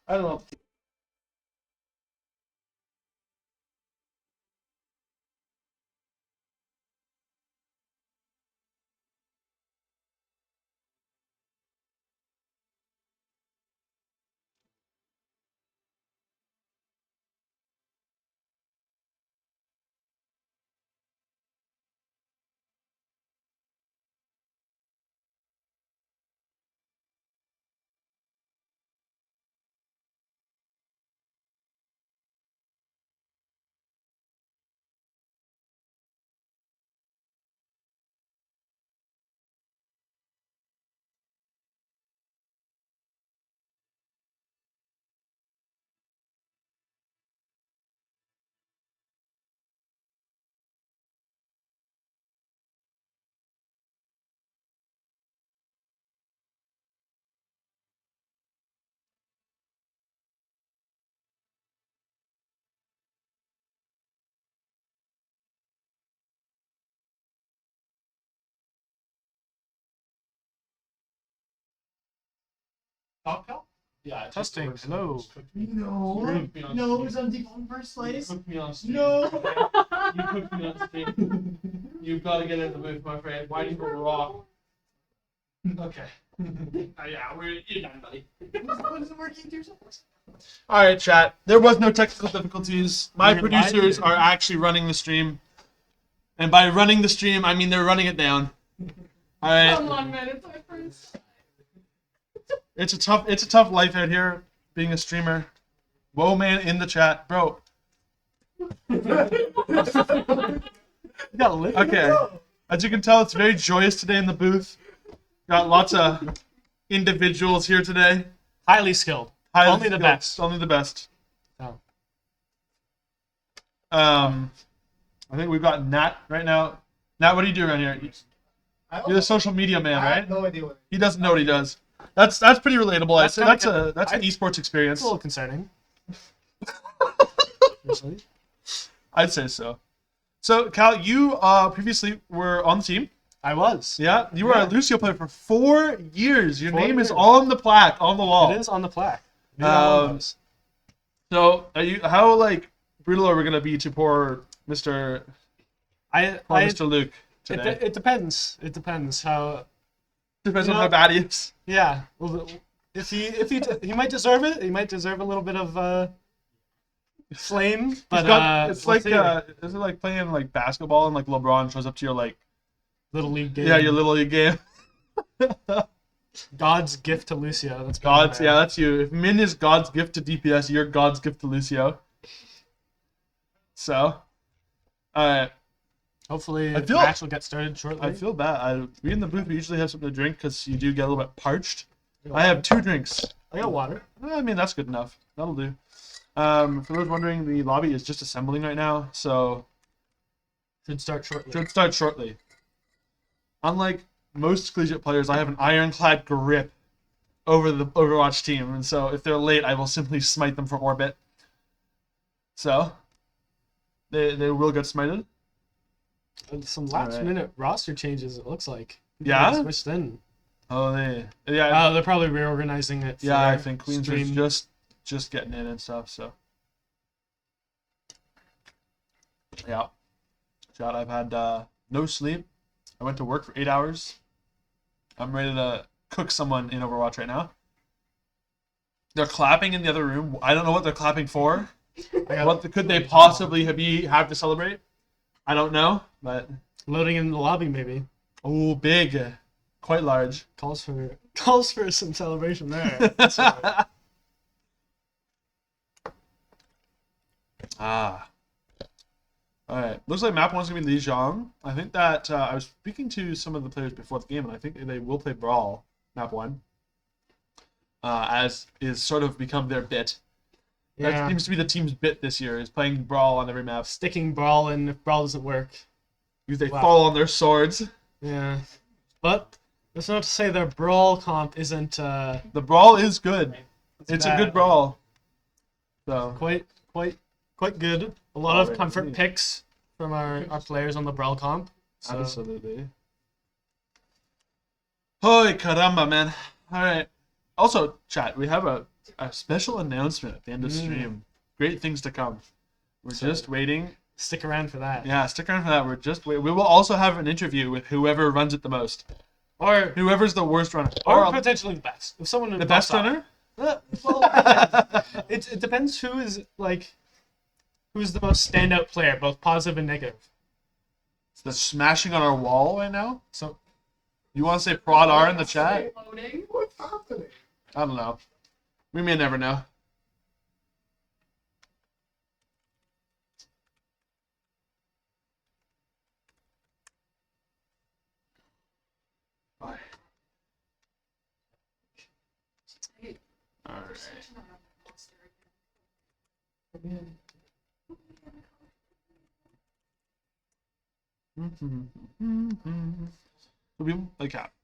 I don't know. Yeah, testing. Hello. No, no, it was on the first place. You cooked me on stream. No. You cooked me on stream. You've got to get in the booth, my friend. Why do you go raw? Okay. You're done, buddy. What is it working to? All right, chat. There was no technical difficulties. My You're producers live. are actually running the stream, and by running the stream, I mean they're running it down. All right. Come on, man. It's my first. It's a tough life out here being a streamer. Whoa, man, in the chat, bro. You got lit. Okay. As you can tell, it's very joyous today in the booth. Got lots of individuals here today. Highly skilled. Highly Only the skilled. best. Only the best. Oh. I think we've got Nat right now. Nat, what do you do around here? You're the social media man, I right? have no idea what. He doesn't know what he does. That's pretty relatable. I'd That's say kinda that's an esports experience. It's a little concerning. I'd say so. So, Cal, you previously were on the team. I was. Yeah, you were a Lucio player for 4 years. Your 4 name is years. on the plaque on the wall. It is on the plaque. So, how like brutal are we gonna be to poor Mr. Mr. Luke today? It depends. It depends how. Depends you on know- how bad he is. Yeah. Well, if he might deserve it. He might deserve a little bit of flame. But It's we'll like see. is it like playing like basketball and like LeBron shows up to your like Little League game. your little league game. God's gift to Lucio. That's God's that's you. If Min is God's gift to DPS, you're God's gift to Lucio. So, alright. Hopefully, I the feel- match will get started shortly. I feel bad. We in the booth we usually have something to drink because you do get a little bit parched. I have 2 drinks. I got water. I mean that's good enough. That'll do. For those wondering, the lobby is just assembling right now, so Should start shortly. should start shortly. Unlike most collegiate players, I have an ironclad grip over the Overwatch team, and so if they're late, I will simply smite them for orbit. So they will get smited. And some last Alright. minute roster changes. It looks like. Yeah? People switched in. Oh, yeah. They're probably reorganizing it. Yeah, I for think Queens stream. is just getting in and stuff. So yeah, chat. I've had no sleep. I went to work for 8 hours. I'm ready to cook someone in Overwatch right now. They're clapping in the other room. I don't know what they're clapping for. Could they possibly have to celebrate? I don't know, but Loading in the lobby maybe oh, big, quite large. calls for some celebration there. That's right. Ah. Alright. Looks like map 1's going to be Lijiang. I think that I was speaking to some of the players before the game, and I think they will play Brawl, map 1. As is sort of become their bit. That Yeah. seems to be the team's bit this year, is playing Brawl on every map. Sticking Brawl in if Brawl doesn't work. Because they Wow. fall on their swords. Yeah. But that's not to say their Brawl comp isn't The Brawl is good. It's a bad. good Brawl. So, quite good. A lot of Alright, comfort neat. picks from our players on the Brawl comp. So absolutely. Holy caramba, man. Alright. Also, chat, we have a special announcement at the end of stream. Great things to come. We're just waiting. Stick around for that. Yeah, stick around for that. We're just we will also have an interview with whoever runs it the most. Or Whoever's the worst runner. or potentially the best. If someone The best pops runner? up. Well, it depends who is like who's the most standout player, both positive and negative. The smashing on our wall right now? So You want to say Prod R in the chat? Loading. What's happening? I don't know. We may never know. Bye. Alright. So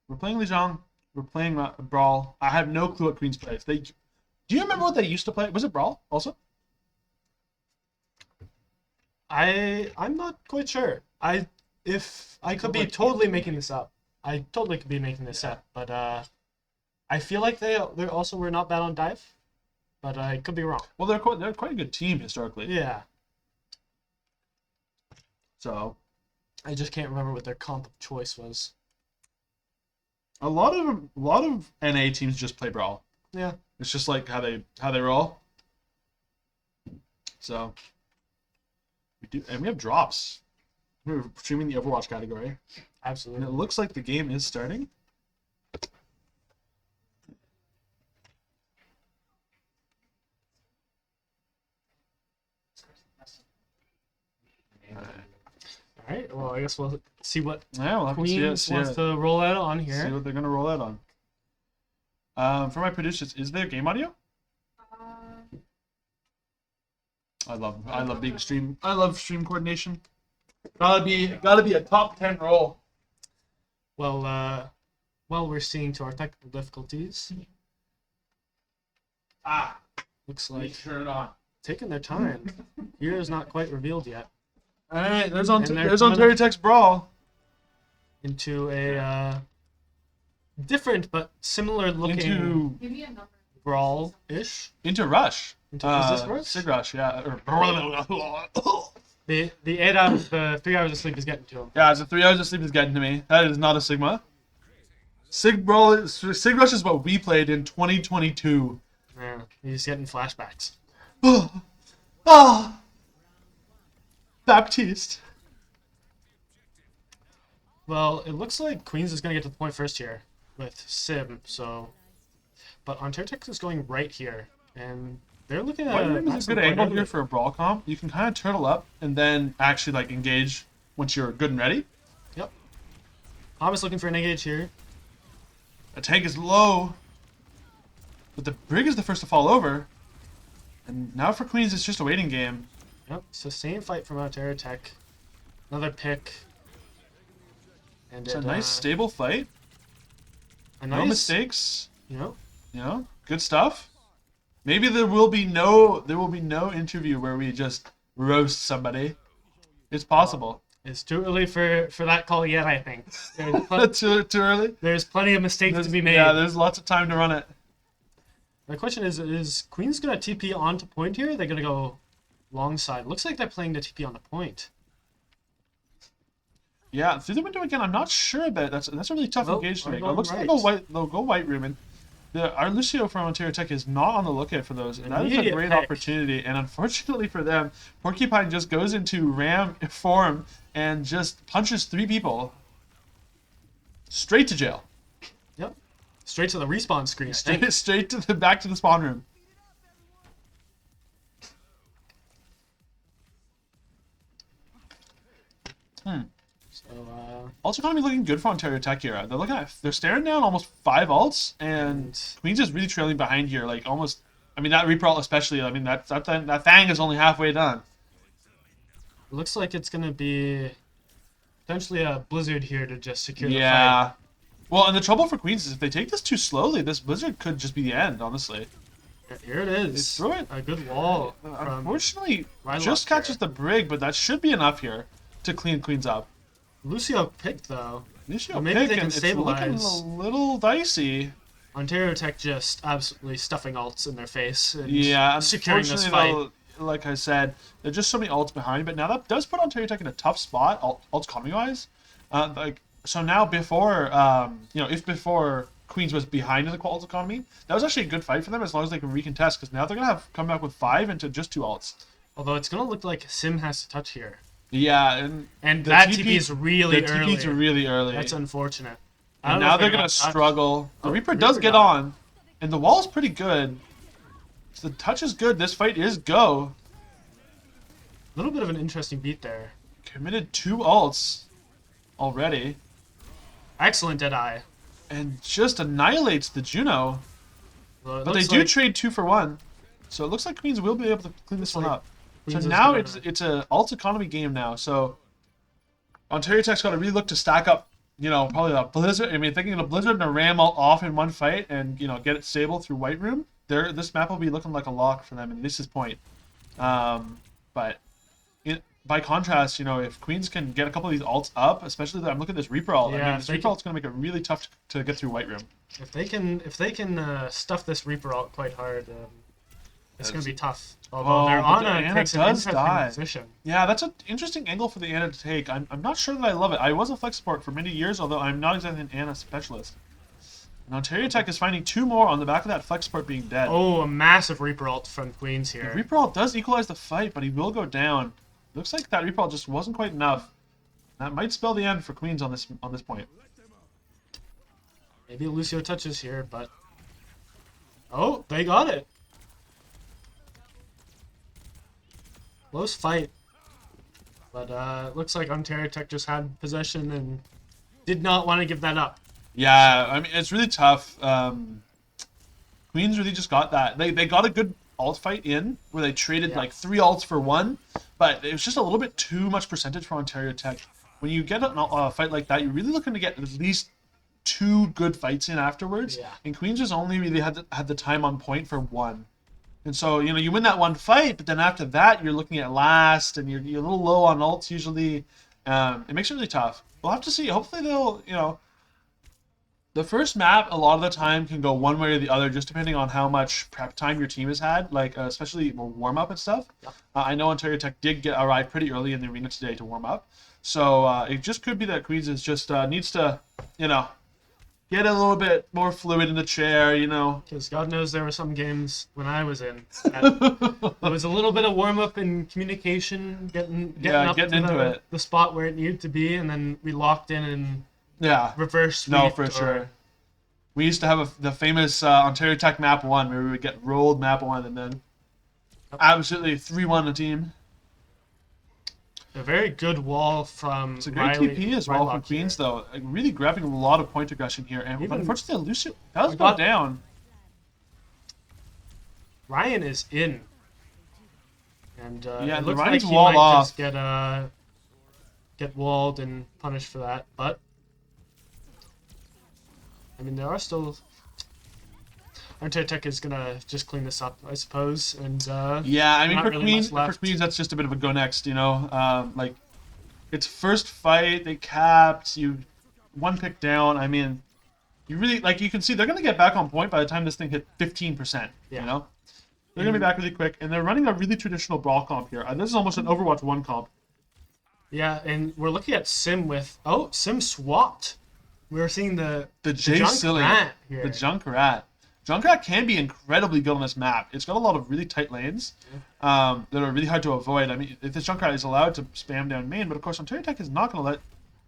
we're playing Lijiang, we're playing Brawl. I have no clue what Queens plays. Do you remember what they used to play? Was it Brawl also? I'm not quite sure. If I could be totally making this up. I totally could be making this up, but I feel like they also were not bad on dive, but I could be wrong. Well, they're quite a good team historically. Yeah, So I just can't remember what their comp of choice was. a lot of NA teams just play Brawl. Yeah, It's just like how they roll. So we have drops. We're streaming the Overwatch category, and absolutely. it looks like the game is starting. All right. Well, I guess we'll see what Yeah, we'll have Queens to wants to roll out on see here. what they're gonna roll out on. For my producers, is there game audio? I love being stream. I love stream coordination. Gotta be a top 10 role. Well, we're seeing to our technical difficulties. Looks like Turn it on. taking their time. Here is not quite revealed yet. All right, there's And they're there's coming Ontario Tech's Brawl Into a different but similar looking into Give me a number. brawl-ish. Rush. Is this Rush? Sig Rush, yeah. The 8 hours, the 3 hours of sleep is getting to him. Yeah, the 3 hours of sleep is getting to me. That is not a Sigma. Sig Rush is what we played in 2022. Yeah, he's getting flashbacks. Baptiste. Well, it looks like Queens is going to get to the point first here with Sim, so... But Ontario Tech is going right here, and they're looking at... White Room is a maximum good point angle early. here for a Brawl comp. You can kind of turtle up and then actually like engage once you're good and ready. Yep. Palm is looking for an engage here. A tank is low, but the Brig is the first to fall over. And now for Queens, it's just a waiting game. Yep, so same fight from Ontario Tech. Another pick. And It's a nice stable fight. a No nice, mistakes. You know, Good stuff. Maybe there will be no interview where we just roast somebody. It's possible. it's too early for that call yet, I think. Too early. There's plenty of mistakes to be made. Yeah, there's lots of time to run it. The question is Queen's going to TP onto point here? They're going to go long side. Looks like they're playing the TP on the point. Yeah, through the window again. I'm not sure about that's a really tough Nope, engage to I'm make. It going looks like right. they'll go white room, and our Lucio from Ontario Tech is not on the lookout for those. And that is a Immediate great pick. opportunity. And unfortunately for them, Porcupine just goes into ram form and just punches 3 people straight to jail, Yep. Straight to the respawn screen. straight to back to the spawn room. So, Also, going to be looking good for Ontario Tech here. They're staring down almost 5 ults, and Queens is really trailing behind here. Like almost, I mean that Reaper ult especially. I mean that Fang is only halfway done. looks like it's going to be potentially a Blizzard here to just secure the fight. Yeah. Well, and the trouble for Queens is if they take this too slowly, this Blizzard could just be the end. Honestly, Here it is. They threw it. A good wall. unfortunately, Rylock just catches here. the Brig, but that should be enough here to clean Queens up. Lucio picked though. Lucio Well, maybe pick, they can and it's looking stabilize. a little dicey. Ontario Tech just absolutely stuffing ults in their face and Yeah, securing this unfortunately, fight. though, like I said, there's just so many ults behind. But now that does put Ontario Tech in a tough spot, ults coming wise. So now before, if before Queens was behind in the ult economy, that was actually a good fight for them as long as they can recontest. Because now they're gonna come back with 5 into just 2 ults. Although it's gonna look like Sim has to touch here. Yeah, And the that TP is really the early. TPs are really early. That's unfortunate. I And don't know now if they're gonna gonna touch. struggle. The Oh, Reaper Reaper does get got on, and the wall is pretty good. So the touch is good. This fight is go. A little bit of an interesting beat there. Committed 2 ults already, Excellent Deadeye. and just annihilates the Juno. Well, it But they looks do like trade 2 for 1, so it looks like Queens will be able to clean this one like up. Queens So is now gonna- it's a alt economy game now. So Ontario Tech's got to really look to stack up. Probably a Blizzard. I mean, thinking of a Blizzard and a Ram all off in one fight, and get it stable through White Room. This map will be looking like a lock for them, and this is point. But by contrast, if Queens can get a couple of these alts up, especially I'm looking at this Reaper ult. Yeah, I mean, if this they Reaper can- ult's gonna make it really tough to get through White Room. If they can stuff this Reaper out quite hard, it's going to be tough. Although their but the Ana Ana takes an does interesting die. position. Yeah, that's an interesting angle for the Ana to take. I'm not sure that I love it. I was a flex support for many years, although I'm not exactly an Ana specialist. And Ontario Tech is finding 2 more on the back of that flex support being dead. Oh, a massive Reaper ult from Queens The here. Reaper ult does equalize the fight, but he will go down. Looks like that Reaper ult just wasn't quite enough. That might spell the end for Queens on this point. Maybe Lucio touches here, but... Oh, they got it. Close fight. But it looks like Ontario Tech just had possession and did not want to give that up. Yeah, I mean, it's really tough. Queens really just got that. They got a good alt fight in where they traded like 3 alts for 1, but it was just a little bit too much percentage for Ontario Tech. When you get a fight like that, you're really looking to get at least 2 good fights in afterwards. Yeah. And Queens just only really had the time on point for 1. And so, you win that 1 fight, but then after that, you're looking at last, and you're a little low on ults usually. It makes it really tough. We'll have to see. Hopefully they'll, the first map, a lot of the time, can go one way or the other, just depending on how much prep time your team has had, like especially warm-up and stuff. Yep. I know Ontario Tech did arrive pretty early in the arena today to warm up. So it just could be that Queens is just needs to, get a little bit more fluid in the chair, Because God knows there were some games when I was in. That there was a little bit of warm-up and communication, getting getting into it. the spot where it needed to be, and then we locked in and Yeah. reverse No, sweep for or- sure. We used to have the famous Ontario Tech map 1 where we would get rolled map 1 and then absolutely 3-1 the team. A very good wall from It's a great Riley, TP as well from Rylock Queens, here. though. Like, really grabbing a lot of point aggression here. And Even- unfortunately, Lucio does We go got- down. Ryan is in. And Yeah, it the looks Ryan's like he walled might off. just get walled and punished for that. But I mean, there are still. Ontario Tech is gonna just clean this up, I suppose, and Yeah, I mean, not for really much Queens, left. that's just a bit of a go next, like, it's first fight, they capped, you 1 pick down. I mean, you really, like, you can see they're going to get back on point by the time this thing hit 15%, Yeah. They're going to be back really quick, and they're running a really traditional brawl comp here. This is almost an Overwatch 1 comp. Yeah, and we're looking at Sim with Sim swapped. We're seeing the Jay Silly, Junkrat here. the Junkrat. Junkrat can be incredibly good on this map. It's got a lot of really tight lanes that are really hard to avoid. I mean, if this Junkrat is allowed to spam down main, but of course Ontario Tech is not going to let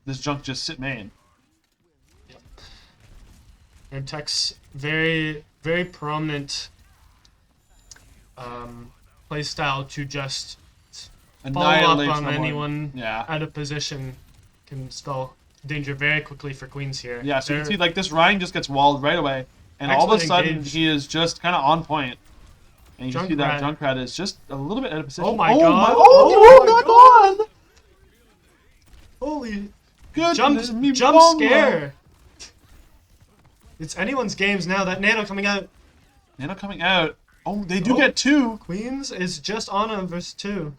this Junk just sit main. And Tech's very, very prominent play style to just follow up Annihilate on someone. anyone Yeah. out of position can spell danger very quickly for Queens here. Yeah, so you can They're- see, like, this Ryan just gets walled right away. And all of a Excellent sudden, engage. he is just kind of on point. And you can see that Junkrat. Junkrat is just a little bit out of position. Oh my god. Oh, my god! Holy Goodness me, jump bongo. scare! It's anyone's games now. That Nano coming out. Nano coming out. Oh, they do Oh. get 2. Queens is just on him versus 2.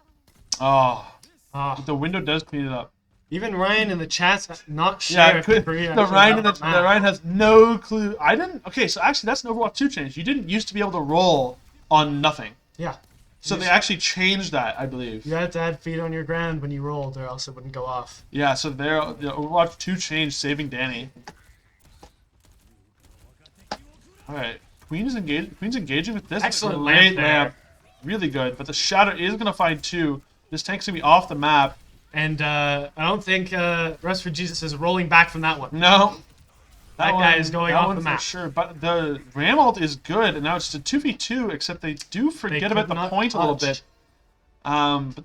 Oh, Ah, but the window does clean it up. Even Ryan in the chat's not sure. Yeah, if Korea the actually Ryan got the Ryan has no clue. I didn't. Okay, so actually that's an Overwatch 2 change. You didn't used to be able to roll on nothing. Yeah. So they actually changed that, I believe. You had to add feet on your ground when you rolled, or else it wouldn't go off. Yeah, so the Overwatch 2 changed, saving Danny. All right, Queen's engaging with this. Excellent Great lamp there. lamp, really good. But the Shatter is gonna find 2. This tank's gonna be off the map. And I don't think Rest for Jesus is rolling back from that one. No. That guy is going off one the for map. sure. But the Ram ult is good, and now it's a 2v2, except they do forget about could the not point a little touch. bit. But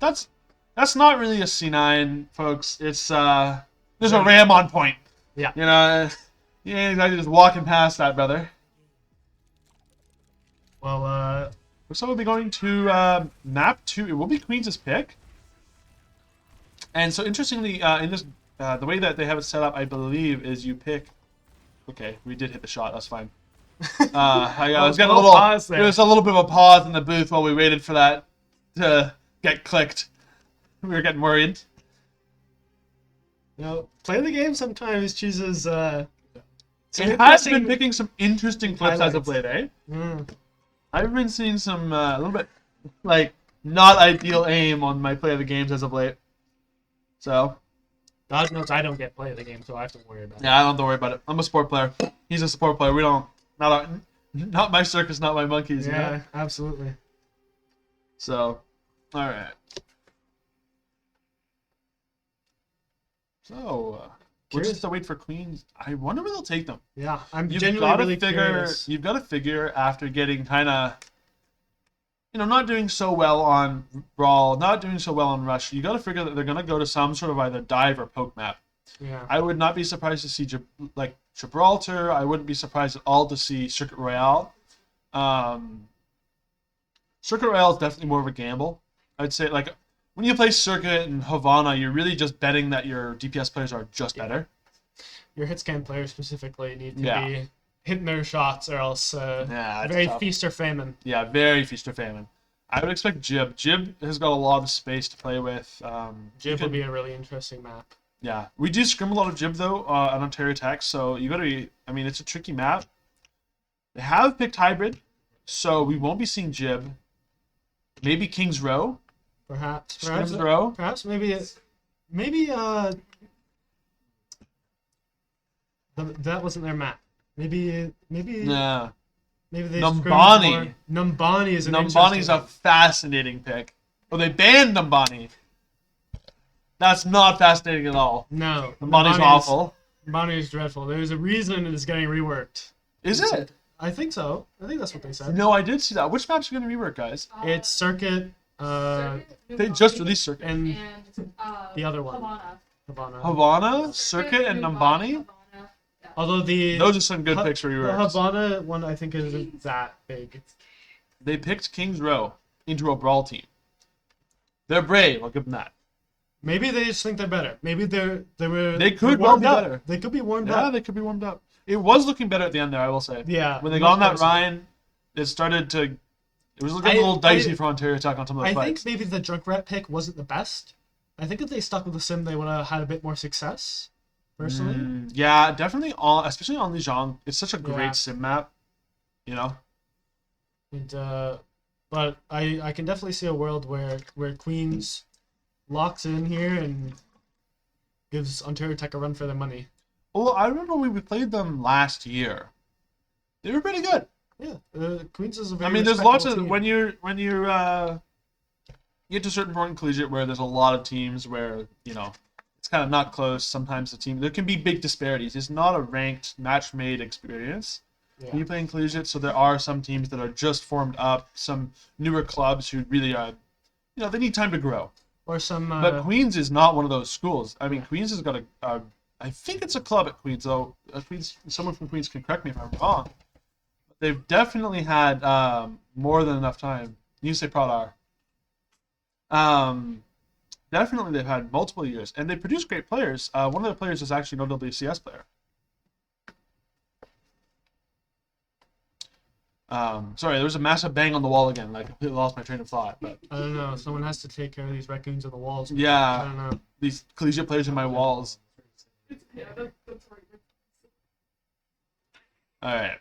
that's not really a C9, folks. It's there's a Ram on point. Yeah. You know, you ain't exactly just walking past that, brother. Well, So we'll be going to map 2. It will be Queen's pick. And so interestingly, in this the way that they have it set up, I believe, is you pick. Okay, we did hit the shot. That's fine. I was getting a little pause there. There was a little bit of a pause in the booth while we waited for that to get clicked. We were getting worried. you know, play the game sometimes chooses. Some It has interesting- been picking some interesting clips as of highlights. late, eh? Mm. I've been seeing some a little bit like not ideal aim on my play of the games as of late. So God knows I don't get play of the game, so I have to worry about it. yeah, I don't have to worry about it. I'm a support player. He's a support player. We don't not my circus, not my monkeys. You Yeah, know? absolutely. So, all right. So we'll Curious. just have to wait for Queens. I wonder where they'll take them. Yeah, I'm You've genuinely got to really figure. curious. You've got to figure after getting kind of, not doing so well on Brawl, not doing so well on Rush. You got to figure that they're gonna go to some sort of either dive or poke map. Yeah. I would not be surprised to see Gibraltar. I wouldn't be surprised at all to see Circuit Royale. Circuit Royale is definitely more of a gamble. I'd say like when you play Circuit and Havana, you're really just betting that your DPS players are just better. Your hitscan players specifically need to Yeah. be hitting their shots, or else Yeah, it's very tough. feast or famine. Yeah, very feast or famine. I would expect Jib. Jib has got a lot of space to play with. Jib would be a really interesting map. Yeah, we do scrim a lot of Jib though on Ontario Tech, so you gotta be. I mean, it's a tricky map. They have picked hybrid, so we won't be seeing Jib. Maybe King's Row. Perhaps King's Row. Perhaps that wasn't their map. Maybe Yeah. maybe they Numbani. scrimmed more. Numbani is an Numbani's a interesting fascinating pick. Oh, they banned Numbani. That's not fascinating at all. No. Numbani's awful. Numbani is dreadful. There's a reason it is getting reworked. Is it? I think so. I think that's what they said. No, I did see that. Which maps are going to rework, guys? It's Circuit, They just released Circuit. and and the other one. Havana. Havana. Havana, Circuit, and Numbani. Although Those are some good picks for the reworks. Havana one I think isn't that big. They picked King's Row into a brawl team. They're brave. I'll give them that. Maybe they just think they're better. Maybe They could well warmed be up. better. They could be warmed Yeah, up. they could be warmed up. It was looking better at the end there, I will say. Yeah. When they got on that much Ryan, it started to. It was looking a I- little dicey I- for Ontario Attack on some of I those think fights. maybe the Junkrat pick wasn't the best. I think if they stuck with the sim, they would have had a bit more success. Personally, Yeah, definitely on, especially on Lijiang. It's such a great Yeah. sim map. You know. and but I can definitely see a world where Queens locks in here and gives Ontario Tech a run for their money. Well, I remember when we played them last year. They were pretty good. Yeah, Queens is a I very. mean, there's lots of respectable team. when you get to a certain point in collegiate where there's a lot of teams where it's kind of not close. Sometimes there can be big disparities. It's not a ranked match made experience when you Yeah. play in collegiate. So there are some teams that are just formed up, some newer clubs who really are, they need time to grow. Or some. But Queens is not one of those schools. I mean, Queens has got I think it's a club at Queens, though. Someone from Queens can correct me if I'm wrong. They've definitely had more than enough time. You say Prodar. Definitely they've had multiple years, and they produce great players. One of their players is actually an OWCS player. Sorry, there was a massive bang on the wall again. Like, I completely lost my train of thought. But I don't know. Someone has to take care of these raccoons on the walls. I yeah, don't know. these collegiate players in my walls. Yeah, that's right. All right.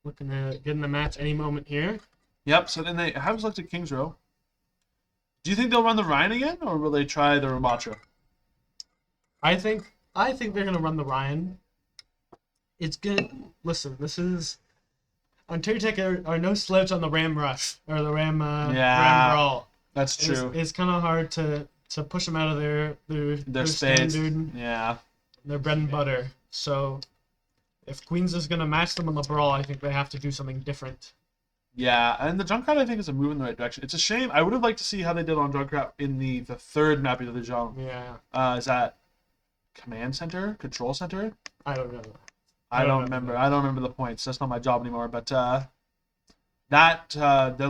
Looking to get in the match any moment here. Yep. So then they have selected Kings Row. Do you think they'll run the Ryan again, or will they try the Ramatra? I think they're gonna run the Ryan. It's good. Listen, this is Ontario Tech are no slouch on the Ram Rush or the Ram Ram Brawl. That's true. It's kind of hard to push them out of their space. standard, Yeah. their bread and butter. So if Queens is gonna match them on the Brawl, I think they have to do something different. Yeah, and the Junkrat I think is a move in the right direction. It's a shame. I would have liked to see how they did on Junkrat in the third map of the Junk. Yeah. Is that Command Center? Control Center? I don't know. I don't remember. I don't remember the points. That's not my job anymore. But the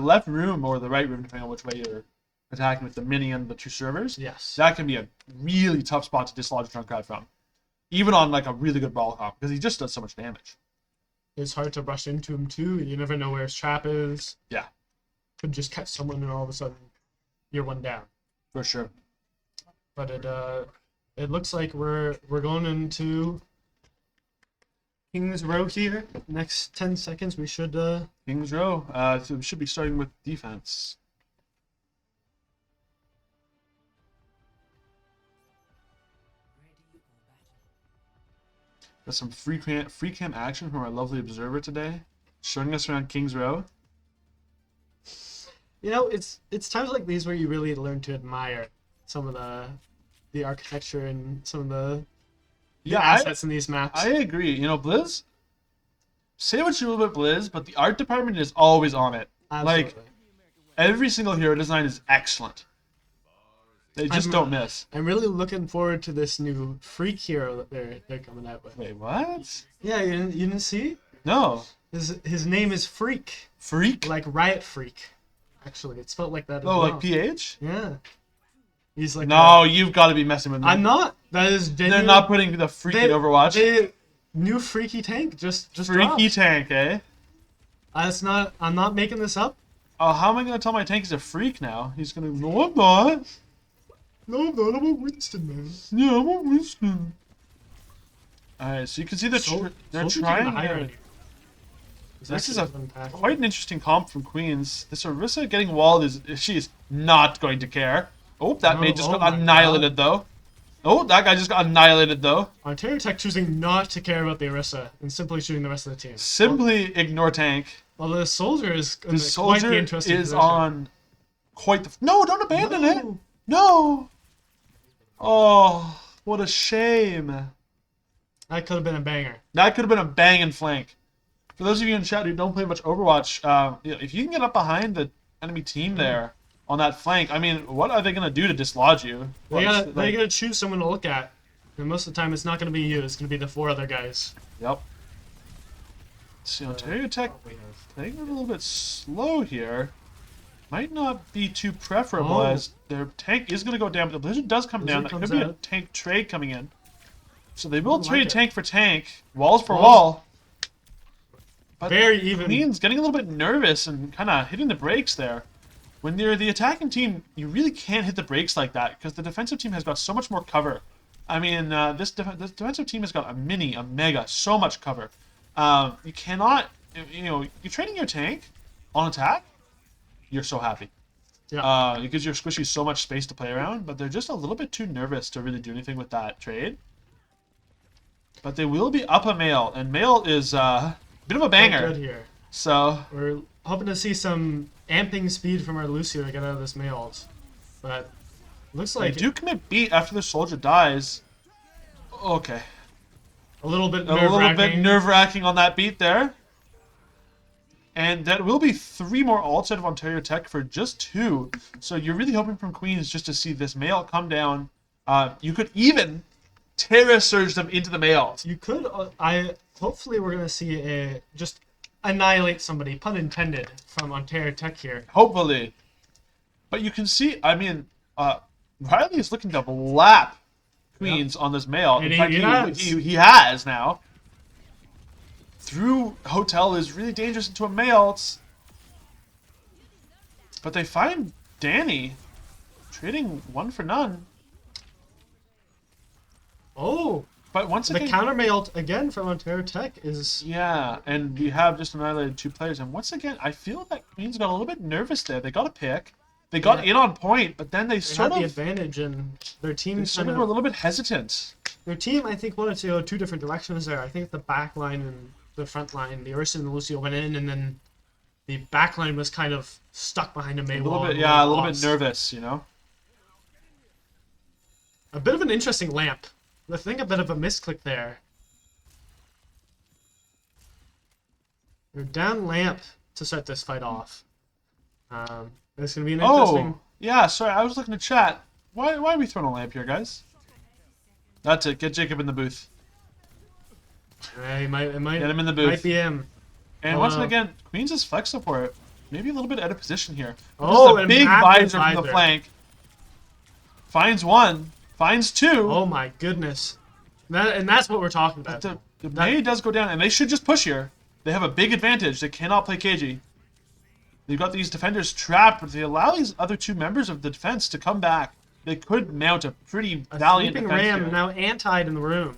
left room or the right room, depending on which way you're attacking with the mini and the two servers, Yes. that can be a really tough spot to dislodge Junkrat from. Even on like a really good ball comp, because he just does so much damage. It's hard to rush into him too. You never know where his trap is. Yeah. Could just catch someone and all of a sudden you're one down. For sure. But it looks like we're going into Kings Row here. Next 10 seconds we should Kings Row. So we should be starting with defense. Got some free cam action from our lovely observer today, showing us around Kings Row. You know, it's times like these where you really learn to admire some of the architecture and some of the assets in these maps. I agree. You know, Blizz, say what you will about Blizz, but the art department is always on it. Absolutely. Like, every single hero design is excellent. They just don't miss. I'm really looking forward to this new Freak hero that they're coming out with. Wait, what? Yeah, you didn't see? No. His name is Freak. Freak? Like Riot Freak. Actually, it's spelled like that as Oh, well. like PH? Yeah. He's like No, you've got to be messing with me. I'm not. That is genuine. They're not putting the Freak in Overwatch. New Freaky tank just Freaky dropped. tank, eh? I'm not making this up. Oh, how am I going to tell my tank he's a freak now? He's going to, no, I'm not. No, I'm not. I'm a Winston, man. Yeah, I'm a Winston. Alright, so you can see they're Soldier trying taking the high to... ground. This is quite an interesting comp from Queens. This Orisa getting walled she is not going to care. Oh, that mate just got annihilated though. Oh, that guy just got annihilated though. Ontario Tech choosing not to care about the Orisa and simply shooting the rest of the team. Simply ignore tank. Well, the Soldier is The Soldier is position. on quite the... No, don't abandon it. No. Oh, what a shame. That could have been a banger. That could have been a banging flank. For those of you in chat who don't play much Overwatch, if you can get up behind the enemy team there on that flank, I mean, what are they going to do to dislodge you? They gotta choose someone to look at. And most of the time, it's not going to be you. It's going to be the 4 other guys. Yep. See, Ontario Tech playing a little bit slow here. Might not be too preferable as their tank is going to go down, but the Blizzard does come down. That could be a tank trade coming in. So they will trade tank for tank, walls for wall. But very even. Queen's getting a little bit nervous and kind of hitting the brakes there. When you're the attacking team, you really can't hit the brakes like that because the defensive team has got so much more cover. I mean, this defensive team has got a mega, so much cover. You cannot, you're trading your tank on attack, you're so happy. Yeah. It gives your squishy so much space to play around, but they're just a little bit too nervous to really do anything with that trade. But they will be up a Mail, and Mail is a bit of a banger. Good here. So we're hoping to see some amping speed from our Lucio to get out of this Mails. But looks like they do commit beat after the Soldier dies. Okay. A little bit nerve-wracking on that beat there. And that will be 3 more ults out of Ontario Tech for just 2. So you're really hoping from Queens just to see this Mail come down. You could even Terra Surge them into the Mails. You could. Hopefully we're gonna see just annihilate somebody, pun intended, from Ontario Tech here. Hopefully. But you can see, I mean, Riley is looking to lap Queens on this Mail. And In fact, he has. he has now. Through Hotel is really dangerous into a Mail. But they find Danny trading 1 for none. Oh, But once the again, counter mailed again from Ontario Tech is... yeah, and we have just annihilated 2 players. And once again, I feel that Queens got a little bit nervous there. They got a pick. They got in on point, but then they They sort had the of... advantage, and their team They sort of were a little bit hesitant. Their team, I think, wanted to go 2 different directions there. I think the back line and the front line, the Ursa and the Lucio went in, and then the back line was kind of stuck behind a May A little wall. bit, and yeah, a little bit lost. nervous, you know? A bit of an interesting lamp. I think a bit of a misclick there. They're down lamp to start this fight off. It's going to be an interesting... Oh, yeah, sorry, I was looking at chat. Why are we throwing a lamp here, guys? That's it. Get Jacob in the booth. It might Get him in the booth. Might be him. And Oh, once no. again, Queens is flex support. Maybe a little bit out of position here. Oh, Just a and big massive visor from the visor. flank. Finds 1. Finds 2. Oh my goodness. And that's what we're talking about. But the May does go down, and they should just push here. They have a big advantage. They cannot play KG. They've got these defenders trapped, but they allow these other 2 members of the defense to come back. They could mount a pretty A valiant sleeping defense ram here. now antied in the room.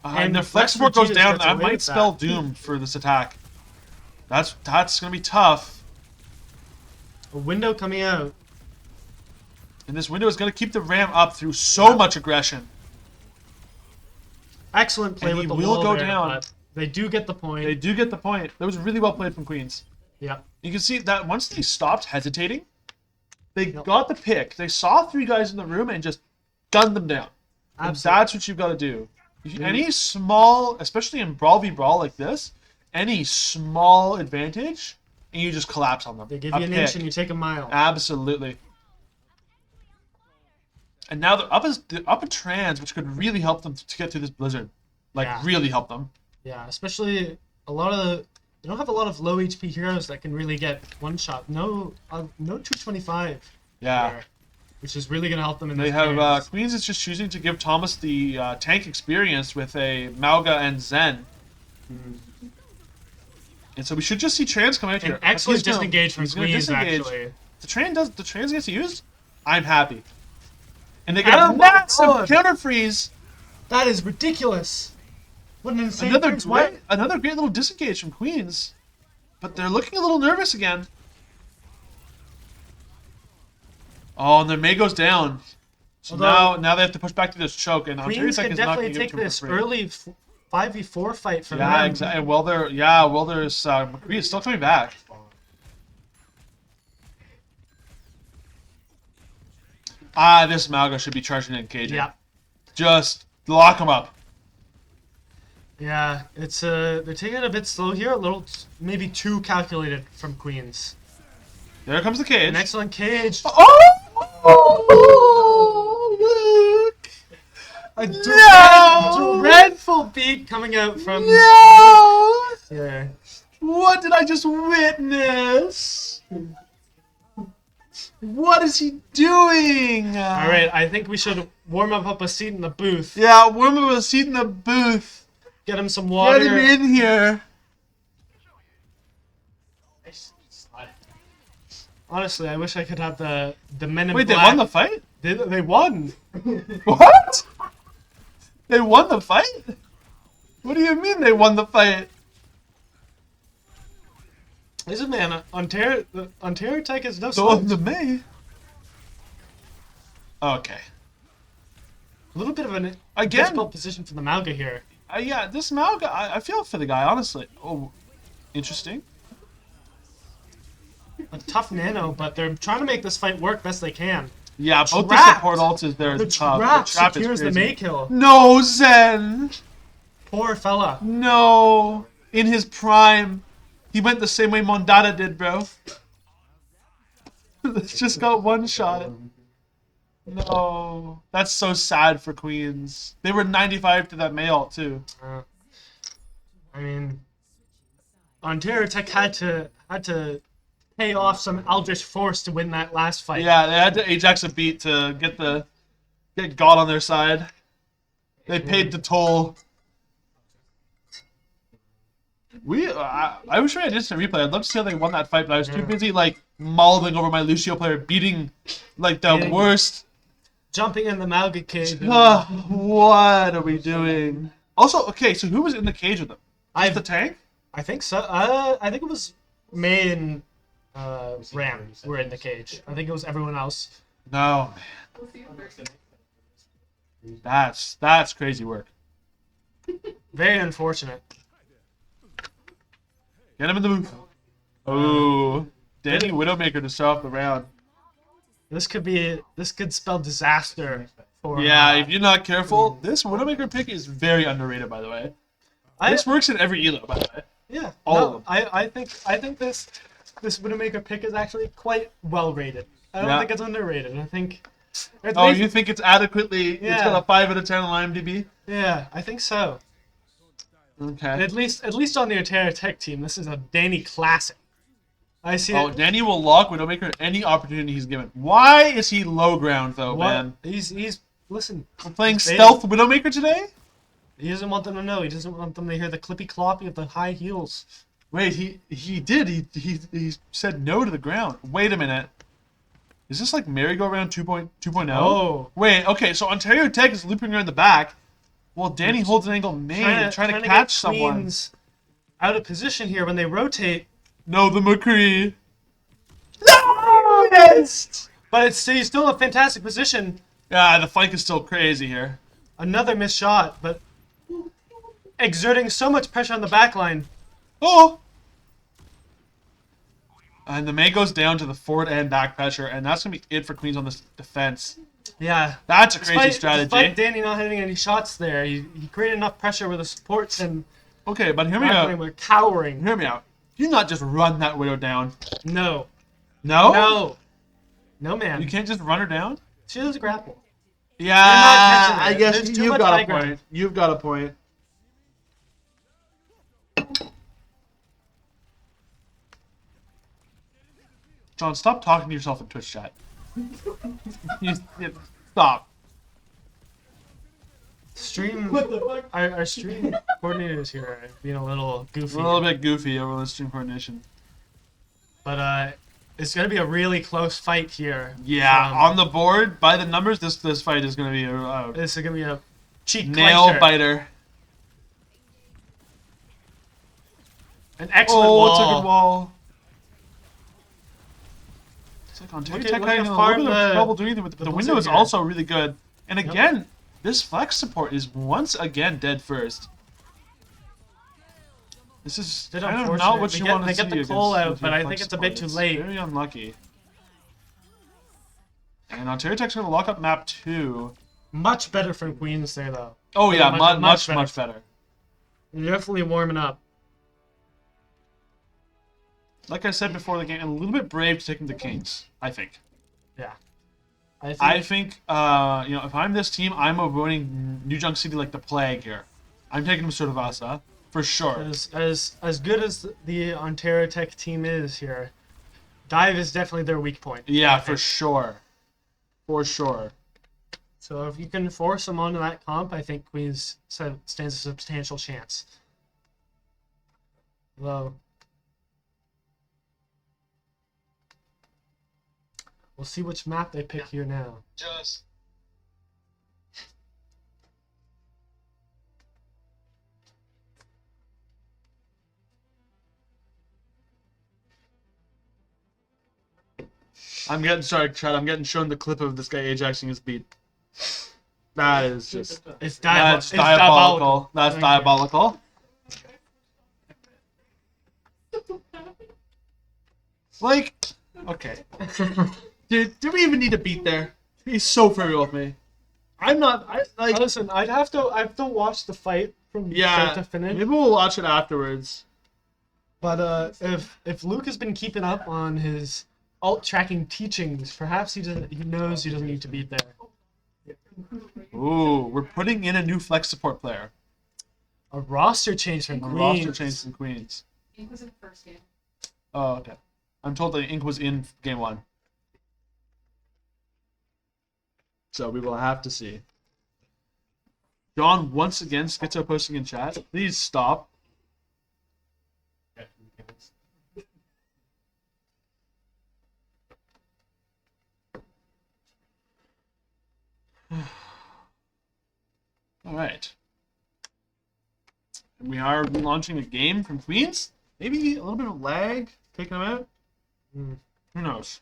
And their and flex support goes Vegeta's down. gets That away might with spell that. doom for this attack. That's gonna be tough. A window coming out. And this window is gonna keep the ram up through so much aggression. Excellent play And with he the will wall go there, down. but they do get the point. They do get the point. That was really well played from Queens. Yeah. You can see that once they stopped hesitating, they Yep. got the pick. They saw 3 guys in the room and just gunned them down. And Absolutely. that's what you've got to do. Any small, especially in Brawl v Brawl like this, any small advantage, and you just collapse on them. They give A you an pick. inch and you take a mile. Absolutely. And now they're up a trans, which could really help them to get through this blizzard. Like, Yeah. really help them. Yeah, especially a lot of they don't have a lot of low HP heroes that can really get one shot. No 225 Yeah. there, which is really gonna help them in They this have game. Queens is just choosing to give Thomas the tank experience with a Mauga and Zen. And so we should just see trans come out here. An excellent He's gonna- disengage from he's gonna Queens, disengage. actually. The trans gets used. I'm happy. And they get Oh a my massive God. counter freeze. That is ridiculous. What an insane Another freeze. Why- great little disengage from Queens. But they're looking a little nervous again. Oh, and their May goes down. So Although- now they have to push back to this choke, and Ontario Queens Tech can is not definitely going to give take it to them this for free. early 5v4 fight from Yeah, them. exactly. Well, there's McCree is still coming back. This Malga should be charging in KJ. Yeah. Just lock him up. Yeah, it's they're taking it a bit slow here, a little maybe too calculated from Queens. There comes the cage. An excellent cage. Oh, look! A dreadful beat coming out from No! yeah. What did I just witness? What is he doing? All right, I think we should warm up a seat in the booth. Yeah, warm up a seat in the booth. Get him some water. Get him in here. Honestly, I wish I could have the men in Wait, they black. won the fight? They won. What? They won the fight? What do you mean they won the fight? Listen, man, Ontario Tech is no They won slouch. the May. Okay. A little bit of an Again. difficult position for the Malga here. Yeah, this Malga, I feel for the guy, honestly. Oh, interesting. A tough nano, but they're trying to make this fight work best they can. Yeah, both the Trapped. support ults there The is tough. trap The trap secures is the crazy. May kill. No, Zen! Poor fella. No! In his prime. He went the same way Mondada did, bro. Just got one shot. No. That's so sad for Queens. They were 95 to that May ult, too. I mean, Ontario Tech had to pay off some Eldritch Force to win that last fight. Yeah, they had to Ajax a beat to get the get God on their side. They paid the toll. I was trying to instant replay. I'd love to see how they won that fight, but I was too busy like mauling over my Lucio player, beating like the worst. Jumping in the Malga cage. What are we doing? Also, okay, so who was in the cage with them? Just the tank? I think so. I think it was May and Ram were in the cage. I think it was everyone else. No, man. That's crazy work. Very unfortunate. Get him in the booth. Oh, Danny Widowmaker to start off the round. This could spell disaster for. Yeah, if you're not careful, this Widowmaker pick is very underrated, by the way. This works in every elo, by the way. Yeah, All of them. I think this Widowmaker pick is actually quite well rated. I don't think it's underrated. I think. You think it's adequately? It's got a 5 out of 10 on IMDb. Yeah, I think so. Okay. At least on the Ontario Tech team, this is a Danny classic. I see. Oh, Danny will lock Widowmaker any opportunity he's given. Why is he low ground though, man? He's listen. We're playing stealth Widowmaker today. He doesn't want them to know. He doesn't want them to hear the clippy cloppy of the high heels. Wait, he did. He said no to the ground. Wait a minute. Is this like merry-go-round 2.0? Oh. Wait, okay, so Ontario Tech is looping around the back. Well, Danny holds an angle main, trying to catch someone. Queens out of position here when they rotate. No, the McCree. No! Yes! But he's still in a fantastic position. Yeah, the flank is still crazy here. Another missed shot, but exerting so much pressure on the back line. Oh! And the main goes down to the forward and back pressure, and that's going to be it for Queens on this defense. Yeah. That's a crazy strategy. Despite Danny not hitting any shots there, he created enough pressure with the supports and okay, but hear me out. We're cowering. Hear me out. You not just run that Widow down. No. No? No. No, man. You can't just run her down? She does grapple. Yeah, not I catching her. guess There's too you've much got high a ground. point. You've got a point. John, stop talking to yourself in Twitch chat. Stop. Stream. What the fuck? Our stream coordinators here are being a little goofy. A little bit goofy over the stream coordination. But it's gonna be a really close fight here. Yeah, on the board, by the numbers, this fight is gonna be This is gonna be a cheek nail clincher. biter. An excellent Oh, wall. it's a good wall. It's like Ontario Tech look at having a far little bit of the- trouble doing it, but the the blizzard window is here. also really good. And again, this flex support is once again dead first. This is Bit kind of unfortunate. not what They you get- want to they see get the against call out, with but your I flex think it's a bit support. too late. Very unlucky. And Ontario Tech's going to lock up map 2. Much better from Queens there though. Oh yeah, Much much better. better. You're definitely warming up. Like I said before the game, a little bit brave to take him to Kings, I think. Yeah. I think, if I'm this team, I'm avoiding New Junk City like the plague here. I'm taking him Survasa, for sure. As good as the Ontario Tech team is here, dive is definitely their weak point. Yeah, for sure. For sure. So if you can force them onto that comp, I think Queens stands a substantial chance. Though we'll see which map they pick here now. Just I'm getting shown the clip of this guy Ajaxing his beat. That is just It's that's diabolical. diabolical. That's Thank you. diabolical. Like, okay. Did we even need a beat there? He's so for real with me. I'm not. Listen, I have to watch the fight from Yeah. start to finish. Maybe we'll watch it afterwards. But if Luke has been keeping up on his alt tracking teachings, perhaps he knows he doesn't need to beat there. Ooh, we're putting in a new flex support player. A roster change from A Queens. roster change from Queens. Ink was in the first game. Oh, okay. I'm told that Ink was in game 1. So we will have to see. John, once again, Schizo posting in chat. Please stop. All right. We are launching a game from Queens. Maybe a little bit of lag taking them out. Who knows?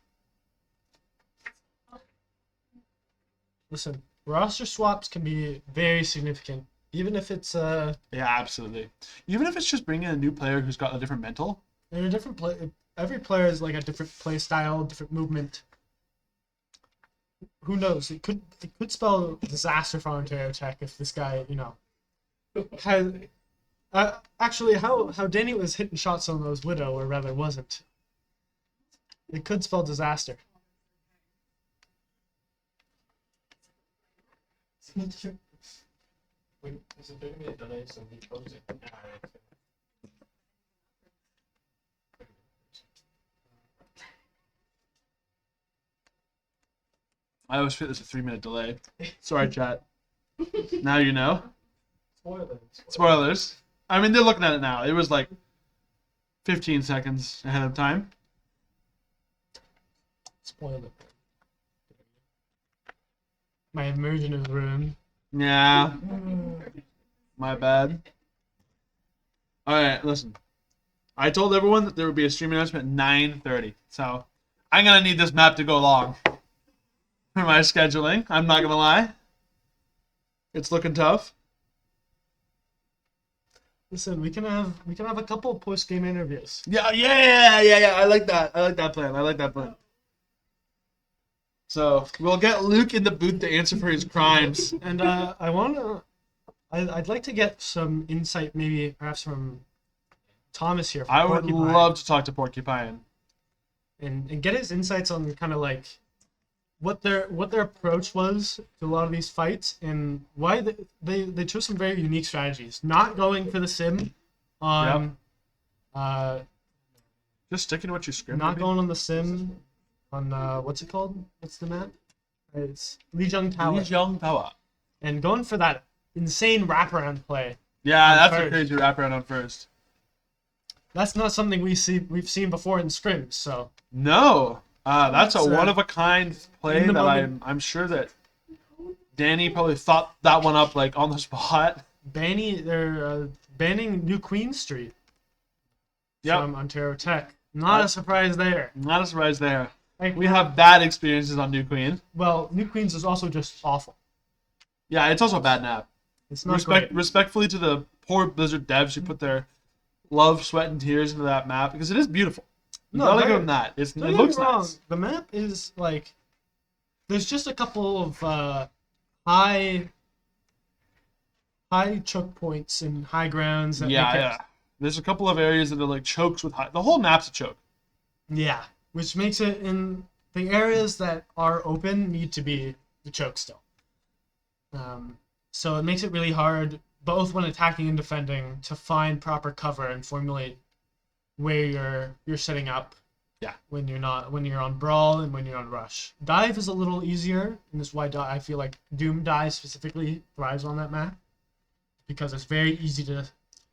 Listen, roster swaps can be very significant, even if it's Yeah, absolutely. Even if it's just bringing a new player who's got a different mental. a different play. Every player is like a different play style, different movement. Who knows? It could spell disaster for Ontario Tech if this guy, has. Actually, how Danny was hitting shots on those Widow, or rather wasn't. It could spell disaster. Wait, is it 30-minute delay? So we close it. I always feel there's a 3-minute delay. Sorry, chat. Now you know. Spoilers. I mean, they're looking at it now. It was like 15 seconds ahead of time. Spoil it. My immersion is ruined. Yeah. My bad. Alright, listen. I told everyone that there would be a stream announcement at 9:30. So, I'm going to need this map to go long. For my scheduling. I'm not going to lie. It's looking tough. Listen, we can have a couple of post-game interviews. Yeah. I like that. I like that plan. So we'll get Luke in the booth to answer for his crimes. And I'd like to get some insight, maybe perhaps from Thomas here. From I would Porcupine, love to talk to Porcupine. and get his insights on kind of like what their approach was to a lot of these fights and why they chose some very unique strategies. Not going for the sim on Just sticking to what you scripted. not going on the sim on what's it called? What's the map? It's Lijiang Tower. Lijiang Tower. And going for that insane wraparound play. Yeah, that's a first. crazy wraparound on first. That's not something we've seen before in scrims. So No. That's a It's, one-of-a-kind play in the that moment. I'm sure that Danny probably thought that one up like on the spot. they're banning New Queen Street Yep. from Ontario Tech. Not a surprise there. Not a surprise there. Like, We have bad experiences on New Queen. well, New Queens is also just awful. Yeah, it's also a bad nap. It's not great. Respectfully to the poor Blizzard devs who put their love, sweat, and tears into that map because it is beautiful. You No, gotta don't- give them that. It Don't get looks me wrong. nice. The map is like there's just a couple of high choke points and high grounds that make it, Yeah. There's a couple of areas that are like chokes with high. The whole map's a choke. yeah, which makes it in the areas that are open need to be the choke still. So it makes it really hard, both when attacking and defending, to find proper cover and formulate where you're setting up. Yeah. When you're on brawl and when you're on rush. Dive is a little easier, and this is why I feel like Doom Dive specifically thrives on that map, because it's very easy to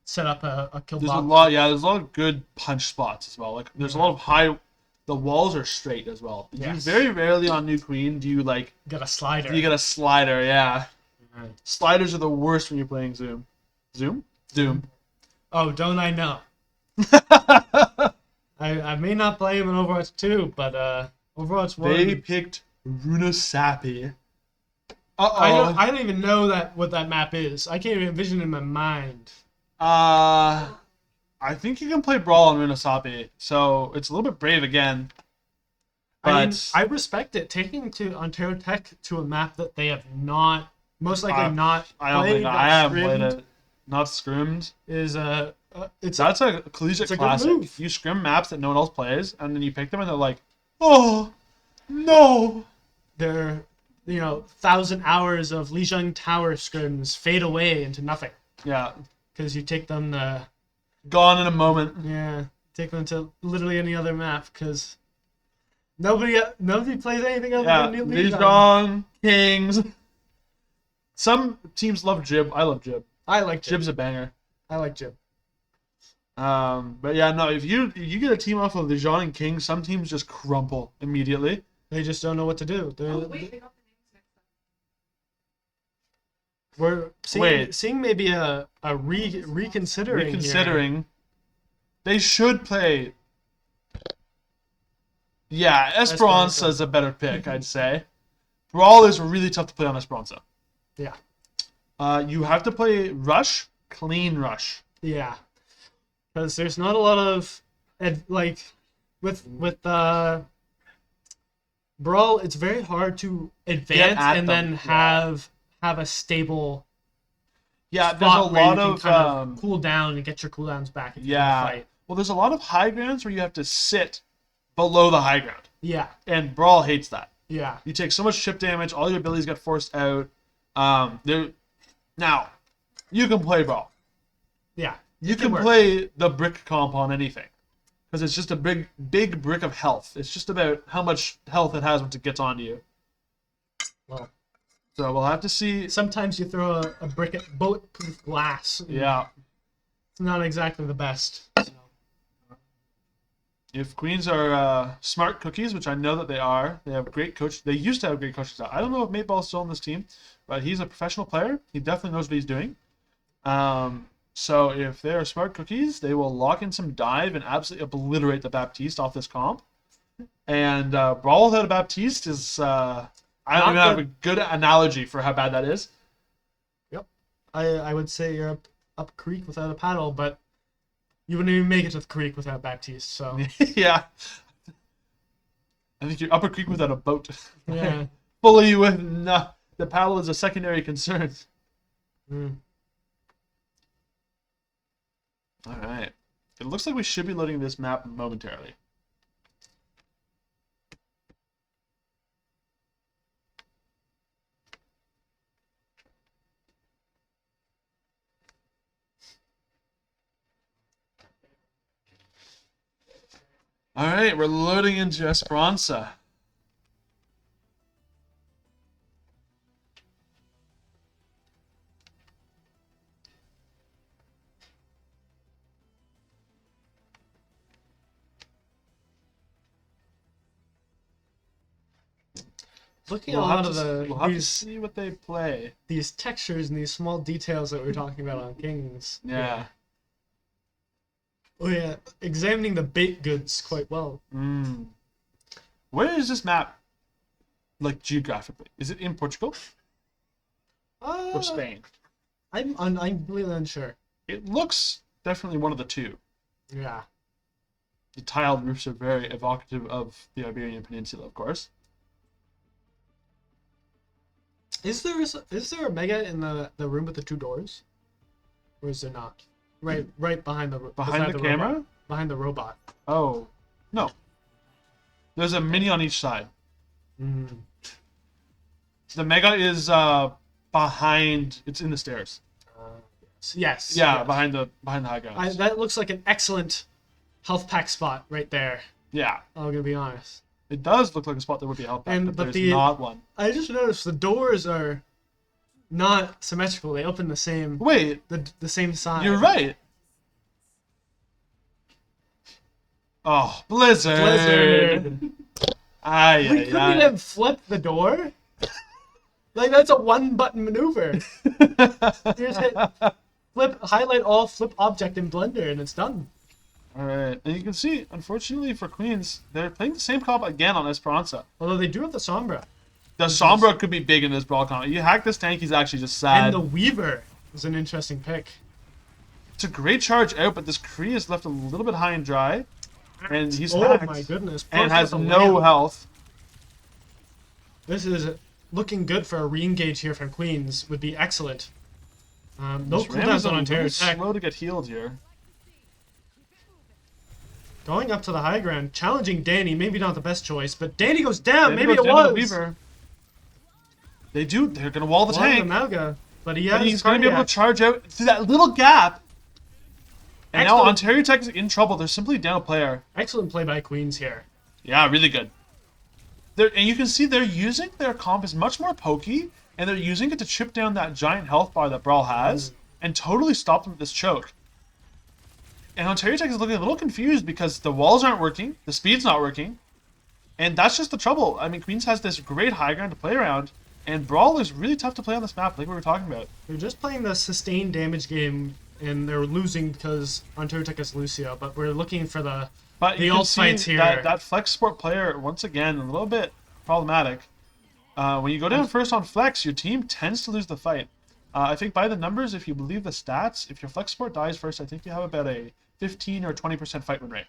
set up a kill There's block. there's a lot of good punch spots as well. Like there's a lot of high. The walls are straight as well. Yes. Very rarely on New Queen do you like. Got a slider. You get a slider. Yeah. Right. Sliders are the worst when you're playing Zoom. Doom. Oh, don't I know? I may not play him in Overwatch 2, but Overwatch 1. They picked Runa Sappy. I don't even know what that map is. I can't even envision it in my mind. I think you can play Brawl on Runa Sappy, so it's a little bit brave again. I mean, But I respect it. Taking to Ontario Tech to a map that they have most likely not I don't played. think I haven't played it. Not scrimmed. Is That's a collegiate it's a good classic. move. You scrim maps that no one else plays, and then you pick them, and they're like, "Oh, no!" their 1,000 hours of Lijiang Tower scrims fade away into nothing Yeah, because you take them gone in a moment. to literally any other map because Nobody plays anything other Yeah, than New Legion. Lijon, Kings. Some teams love Jib. I love Jib. I like Jib. Jib's a banger. I like Jib. But yeah, no. If you get a team off of Lijon and Kings, some teams just crumple immediately. They just don't know what to do. Oh, wait, they got the names mixed up. We're seeing maybe a reconsidering. Reconsidering, they should play. Yeah, Esperanza is a better pick, I'd say. Brawl is really tough to play on Esperanza. Yeah. You have to play Rush, clean Rush. Yeah. Because there's not a lot of with Brawl, it's very hard to advance and then have a stable. Yeah, there's a spot where lot you can of kind of cool down and get your cooldowns back. If you yeah. fight. Well, there's a lot of high grounds where you have to sit below the high ground, Yeah. and Brawl hates that. Yeah. You take so much chip damage, all your abilities get forced out. Now, you can play Brawl. Yeah. You It can work. play the brick comp on anything. Because it's just a big brick of health. It's just about how much health it has once it gets onto you. Well, So we'll have to see. sometimes you throw a brick at bulletproof glass. Yeah. It's not exactly the best. So. If Queens are smart cookies, which I know that they are, they have great coach. They used to have great coaches. I don't know if Mateball's still on this team, but he's a professional player. He definitely knows what he's doing. So if they are smart cookies, they will lock in some dive and absolutely obliterate the Baptiste off this comp. And Brawl without a Baptiste is I don't even have a good analogy for how bad that is. Yep. I would say you're up creek without a paddle, but you wouldn't even make it to the creek without Baptiste, so Yeah. I think you're Upper Creek without a boat. yeah. Fully with the paddle is a secondary concern. Mm. All right. It looks like we should be loading this map momentarily. All right, we're loading into Esperanza. Looking at a lot of We'll have to these see what they play. textures and these small details that we're talking about on Kings. Yeah. Oh yeah, examining the baked goods quite well. Mm. Where is this map, like, geographically? Is it in Portugal or Spain? I'm completely unsure. It looks definitely one of the two. Yeah. The tiled roofs are very evocative of the Iberian Peninsula, of course. Is there a mega in the room with the two doors, or is there not? Right behind the Behind the camera? robot. Behind the robot. Oh, no. There's a mini on each side. Mm. The mega is behind. It's in the stairs. Yes. Yeah, yes. behind the high grounds. That looks like an excellent health pack spot right there. Yeah, I'm gonna be honest. it does look like a spot that would be held back, but there's not one. I just noticed the doors are not symmetrical. They open the same Wait, the same side. you're right. Oh, Blizzard. Blizzard. Aye, We aye, couldn't aye. even flip the door. Like that's a one-button maneuver. You just hit flip, highlight all, flip object in Blender, and it's done. All right, and you can see, unfortunately for Queens, they're playing the same comp again on Esperanza. Although they do have the Sombra. The Sombra could be big in this brawl comp. You hack this tank, he's actually just sad. And the Weaver is an interesting pick. It's a great charge out, but this Kree is left a little bit high and dry. And he's Oh hacked my goodness. and Plus has with the no lamp. health. This is looking good for a re-engage here from Queens. Would be excellent. No This Ram is cooldowns on a Ontario little Tech. slow to get healed here. Going up to the high ground, challenging Danny. Maybe not the best choice, but Danny goes down. Then Maybe goes it down to the was. Weaver. They do. They're gonna wall the Well, tank. Amalga, but he But has he's gonna be able cardiac. to charge out through that little gap. And now Excellent. Ontario Tech is in trouble. They're simply down a player. Excellent play by Queens here. Yeah, really good. And you can see they're using their comp as much more pokey, and they're using it to chip down that giant health bar that Brawl has, and totally stop them with this choke. And Ontario Tech is looking a little confused because the walls aren't working, the speed's not working, and that's just the trouble. I mean, Queens has this great high ground to play around, and Brawl is really tough to play on this map, like we were talking about. They're just playing the sustained damage game, and they're losing because Ontario Tech is Lucio, but we're looking for the ult fights here. That Flex Sport player, once again, a little bit problematic. When you go down first on Flex, your team tends to lose the fight. I think by the numbers, if you believe the stats, if your Flex Sport dies first, I think you have about a 15 or 20% fight win rate.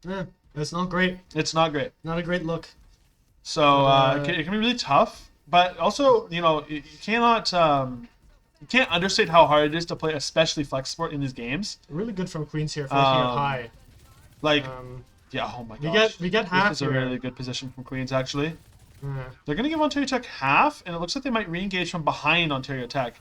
Yeah, it's not great. It's not great. Not a great look. So it can be really tough, but also, you know, you cannot you can't understate how hard it is to play, especially Flex Sport in these games. Really good from Queens here for here high. Like, yeah, oh my gosh. We get half. This is a really good position from Queens, actually. Yeah. They're going to give Ontario Tech half, and it looks like they might re-engage from behind Ontario Tech.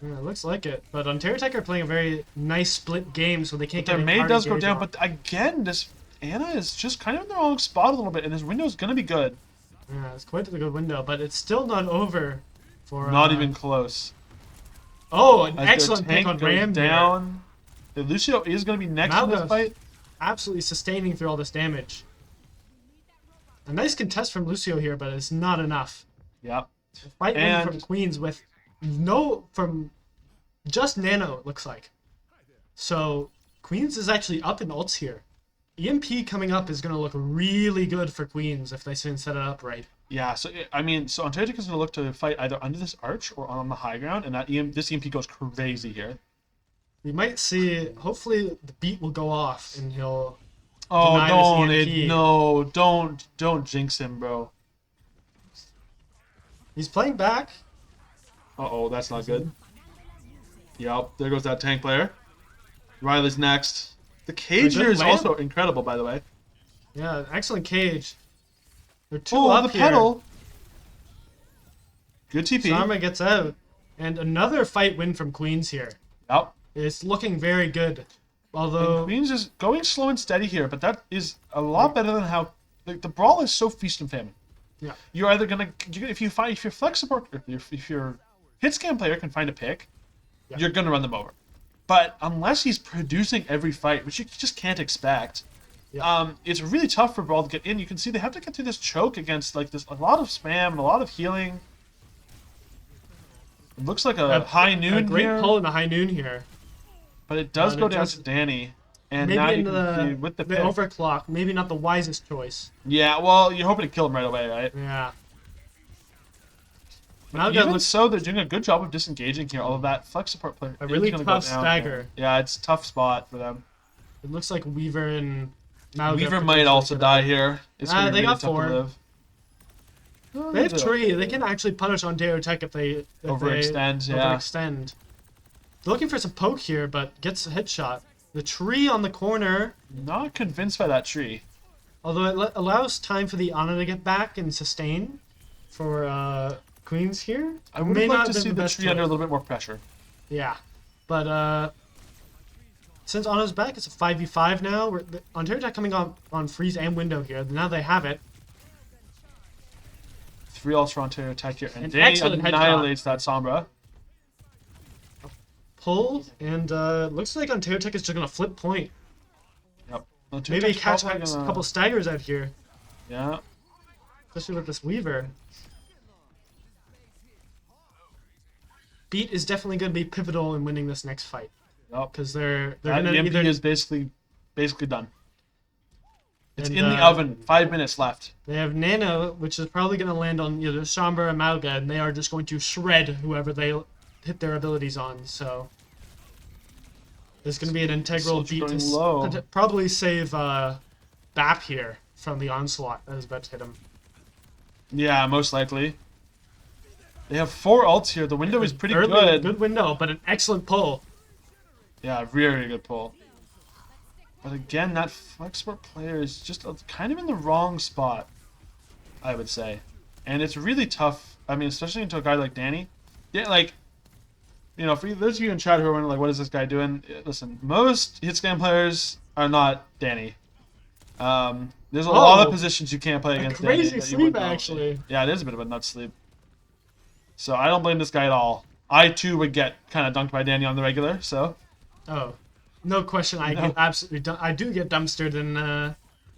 Yeah, it looks like it. But Ontario Tech are playing a very nice split game, so they can't Their get maid hard does go engage down, on. but again, this Anna is just kind of in the wrong spot a little bit, and this window is going to be good. Yeah, it's quite a good window, but it's still not over for... Not even close. Oh, an As excellent their pick tank on goes Ram down. Lucio is going to be next in this Malga. fight. Absolutely sustaining through all this damage. A nice contest from Lucio here, but it's not enough. Yep. Fight win And- from Queens with from just Nano, it looks like. So Queens is actually up in ults here. EMP coming up is going to look really good for Queens if they can set it up right. Yeah, so I mean, so Ontario Tech is going to look to fight either under this arch or on the high ground, and that this EMP goes crazy here. We might see, hopefully the beat will go off and he'll Oh, deny don't this it, EMP. no, don't jinx him, bro. He's playing back. Uh-oh, that's not good. Yep, there goes that tank player. Riley's next. The cage good here is land. also incredible, by the way. Yeah, excellent cage. They're two Oh, up the here. pedal. Good TP. Sarma gets out. And another fight win from Queens here. Yep. It's looking very good. And Although, Queens is going slow and steady here, but that is a lot better than how the brawl is so feast and famine. yeah, You're either gonna if your flex support if your hit scan player can find a pick, Yeah. you're gonna run them over. But unless he's producing every fight, which you just can't expect, Yeah. it's really tough for Brawl to get in. You can see they have to get through this choke against like a lot of spam and a lot of healing. It looks like a high a noon great here, pull in the high noon here. but it does and go it down does- to Danny. And Maybe now in you can see with the pick. overclock, maybe not the wisest choice. Yeah, well, you're hoping to kill him right away, right? Yeah. But Now even looks so, they're doing a good job of disengaging here. All of that flex support player a is really gonna tough go down. stagger. Yeah, it's a tough spot for them. It looks like Weaver and Malga Weaver might potentially also could- die here. It's gonna be they really got tough 4. to live. Oh, They have look at 3. They can actually punish Ontario Tech if they Overextend, yeah. overextend. They're looking for some poke here, but gets a hit shot. The tree on the corner, Not convinced by that tree. although it allows time for the Ana to get back and sustain for Queens here. I would May have not liked to have been see the the best tree under a choice. little bit more pressure. Yeah, but since Ana's back, it's a 5v5 now. Ontario Tech coming on freeze and window here. Now they have it. 3 ults for Ontario Tech here, and An Danny excellent headshot. annihilates that Sombra. Pull, and looks like Ontario Tech is just going to flip point. Yep. Ontario Maybe Tech's catch probably a gonna- couple staggers out here, Yeah. especially with this Weaver. Beat is definitely going to be pivotal in winning this next fight, Yep. because they're That going to EMP either... is basically done. It's And, in the oven. 5 minutes left. They have Nano, which is probably going to land on either Sombra or Malga, and they are just going to shred whoever they hit their abilities on. So there's going to be an integral Soldier beat to going low. probably save Bap here from the onslaught that is about to hit him. Yeah, most likely. They have 4 ults here. The window is pretty Early, good. window, but an excellent pull. Yeah, very good pull. But again, that Flexport player is just kind of in the wrong spot, I would say. And it's really tough. I mean, especially into a guy like Danny. Yeah, like, you know, for those of you in chat who are wondering, like, what is this guy doing? Listen, most hit scan players are not Danny. There's a lot of Oh, positions you can't play a against. crazy Danny that you sleep, wouldn't know. actually. Yeah, it is a bit of a nut sleep. So I don't blame this guy at all. I too would get kind of dunked by Danny on the regular. So Oh, no question. I No. get absolutely. I do get dumpstered in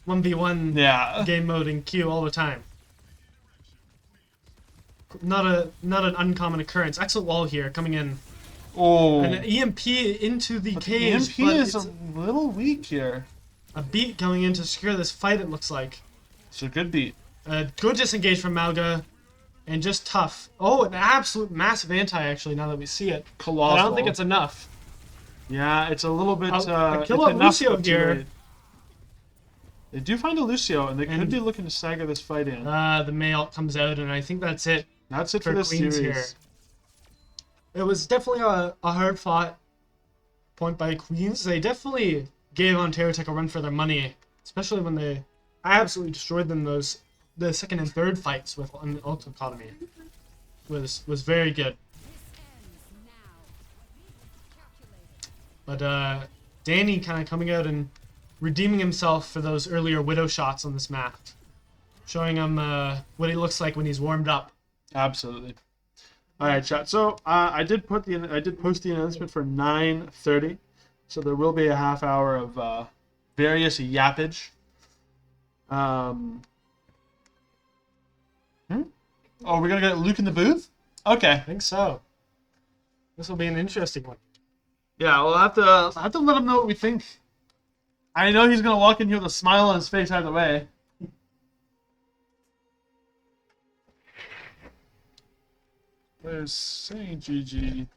1v1 yeah, game mode in Q all the time. Not an uncommon occurrence. Excellent wall here coming in. oh, An EMP into the but the cage, EMP but is it's a little weak here. a beat going in to secure this fight. It looks like It's a good beat. a good disengage from Malga, and just tough. Oh, an absolute massive anti actually. Now that we see it, Colossal. but I don't think it's enough. Yeah, it's a little bit. A It's kill on enough Lucio but too here. late. They do find a Lucio, and they could And- be looking to stagger this fight in. The Mail comes out, and I think that's it. That's it for for this Queens series. here. It was definitely a hard fought point by Queens. They definitely gave Ontario Tech a run for their money, especially when they absolutely destroyed them the second and third fights with Ultra Academy. Was very good. But Danny kind of coming out and redeeming himself for those earlier Widow shots on this map, showing him what he looks like when he's warmed up. Absolutely. All right, chat. So I did post the announcement for 9:30, so there will be a half hour of various yappage. Oh, we're gonna get Luke in the booth. Okay. I think so. This will be an interesting one. Yeah, we'll have to let him know what we think. I know he's gonna walk in here with a smile on his face either way. There's saying GG.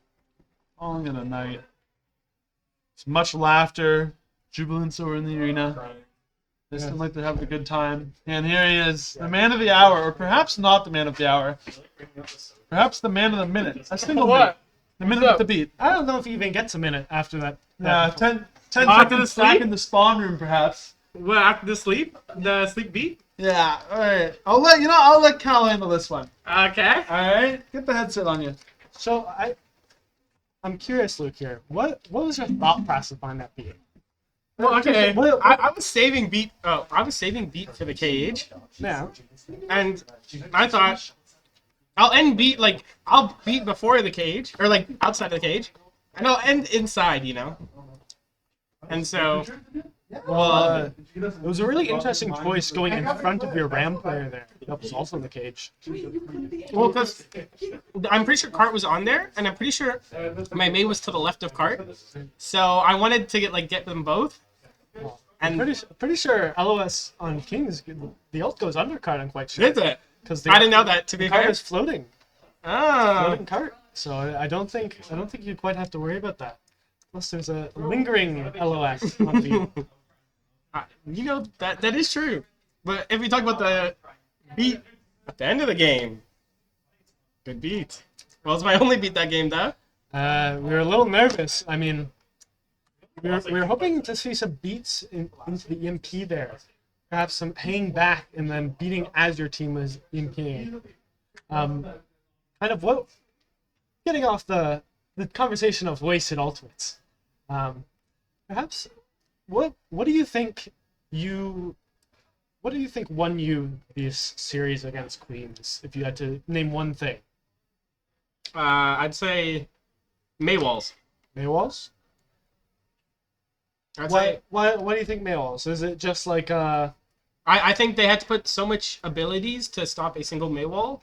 Calling it a night. It's much laughter, jubilance over in the arena. They seem like they're having a good time. And here he is, the man of the hour, or perhaps not the man of the hour. Perhaps the man of the minute. A single minute. The minute with the beat. I don't know if he even gets a minute after that. Yeah, 10 After the seconds back sleep? in the spawn room, perhaps. What, after the sleep beat? Yeah, alright. I'll let Cal handle this one. Okay. Alright? Get the headset on you. So I'm curious, Luke. Here, what was your thought process behind that beat? Well, okay. What- I was saving beat. Oh, I was saving beat for the cage, Yeah. and I thought I'll end beat I'll beat before the cage or outside the cage, and I'll end inside. And so Well, it was a really interesting choice going in front of your Ram player there. That was also in the cage. well, because I'm pretty sure Cart was on there, and I'm pretty sure my main was to the left of Cart, so I wanted to get them both. And Pretty sure LOS on Kings, the ult goes undercard. I'm quite sure. is it? Because I didn't know that. To be the cart fair. is floating. Oh. Floating cart. So I don't think you quite have to worry about that. Plus, there's a lingering LOS on beat. That is true. But if we talk about the beat at the end of the game, good beat. Well, it's my only beat that game, though. We were a little nervous. I mean, we were hoping to see some beats into the EMP there. Perhaps some hanging back and then beating as your team was EMPing. Kind of what... Getting off the conversation of wasted ultimates. Perhaps, what do you think won you this series against Queens, if you had to name one thing? I'd say Maywalls. Maywalls? I'd say, Why do you think Maywalls? Is it just like I think they had to put so much abilities to stop a single Maywall.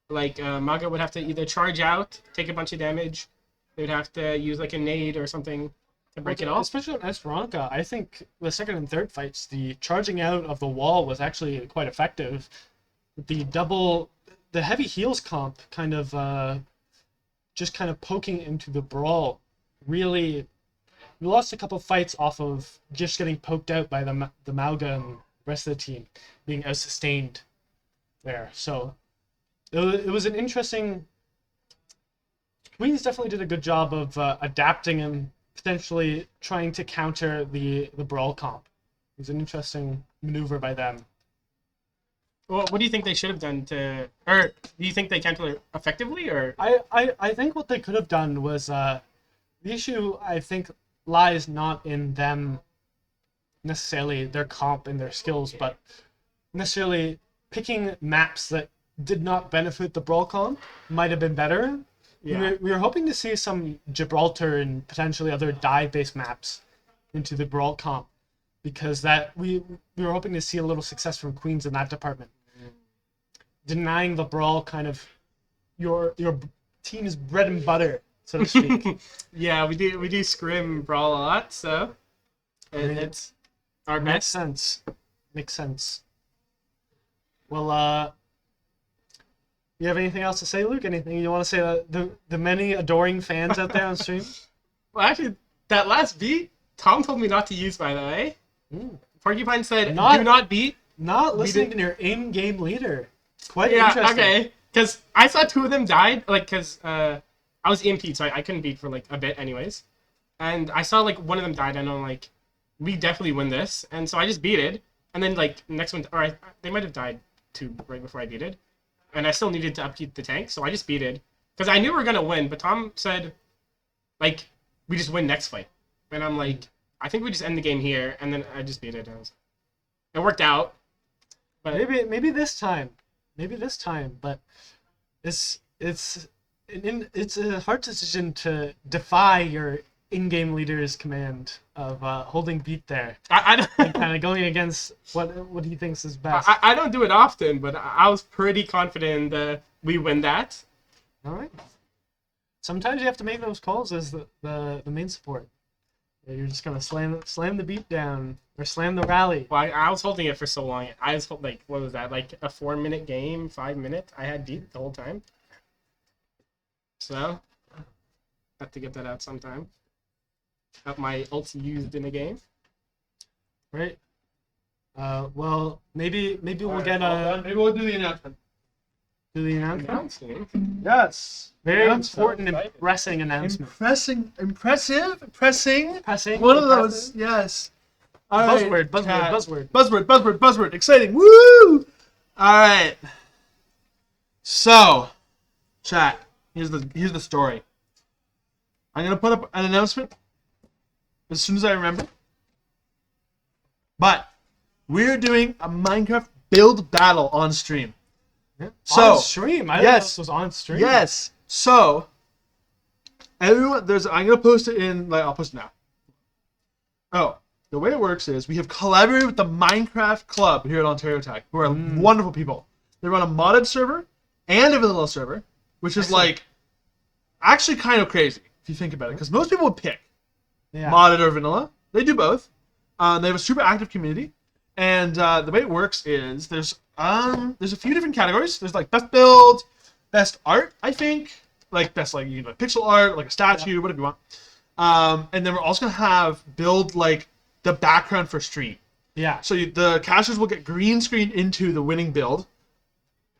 Maga would have to either charge out, take a bunch of damage. They would have to use a nade or something to break it off. Especially on Esperanza, I think the second and third fights, the charging out of the wall was actually quite effective. The heavy heals comp kind of just kind of poking into the brawl. Really, we lost a couple fights off of just getting poked out by the Malga and the rest of the team being out-sustained there. So it was an interesting... Queens definitely did a good job of adapting and potentially trying to counter the brawl comp. It was an interesting maneuver by them. Well, what do you think they should have done or do you think they countered it effectively, or? I think what they could have done was the issue, I think, lies not in them necessarily their comp and their skills, but necessarily picking maps that did not benefit the Brawl comp might have been better. Yeah. We were hoping to see some Gibraltar and potentially other dive-based maps into the Brawl comp, because that we were hoping to see a little success from Queens in that department. Denying the Brawl kind of your team's bread and butter, so to speak. Yeah, we do scrim Brawl a lot, so it's our Makes best. sense. Makes sense. Well, you have anything else to say, Luke? Anything you want to say to the many adoring fans out there on stream? Well, actually, that last beat, Tom told me not to use, by the way. Porcupine said, Not- do not beat. Not listening to your in-game leader. Quite Yeah, interesting. okay. Because I saw two of them died, like, because I was EMP'd, so I couldn't beat for, like, a bit anyways. And I saw, like, one of them died, and I'm like, we definitely win this. And so I just beat it. And then, like, next one, they might have died, too, right before I beat it. And I still needed to upkeep the tank, so I just beat it. Because I knew we were going to win, but Tom said, like, we just win next fight. And I'm like, I think we just end the game here, and then I just beat it. It worked out. But Maybe this time. But it's a hard decision to defy your in-game leader's command of holding beat there I and kind of going against what he thinks is best. I don't do it often, but I was pretty confident that we win that. All right. Sometimes you have to make those calls as the main support. You're just gonna slam the beat down or slam the rally. Well, I was holding it for so long. I was like, what was that? Like a 4-minute game, 5 minutes. I had beat the whole time. So, have to get that out sometime. Got my ulti used in a game. Right. Well, maybe we'll get Maybe we'll do the announcement. to the announcement. Announcement. Yes. Very Announcement. important and pressing announcement. Impressive. Pressing. One of those. Yes. All right, Buzzword. Buzzword. Exciting. Woo! All right. So, chat. Here's the story. I'm gonna put up an announcement as soon as I remember. But we're doing a Minecraft build battle on stream. So On stream. I didn't know this was on stream. Yes. So everyone, I'm gonna post it in. I'll post it now. Oh, the way it works is we have collaborated with the Minecraft Club here at Ontario Tech, who are wonderful people. They run a modded server and a vanilla server, which is like actually kind of crazy if you think about it, because most people would pick modded or vanilla. They do both. They have a super active community, and the way it works is there's a few different categories. There's like best build, best art, I think, like best pixel art, like a statue, whatever you want. And then we're also gonna have build like the background for stream. Yeah. So the casters will get green screen into the winning build.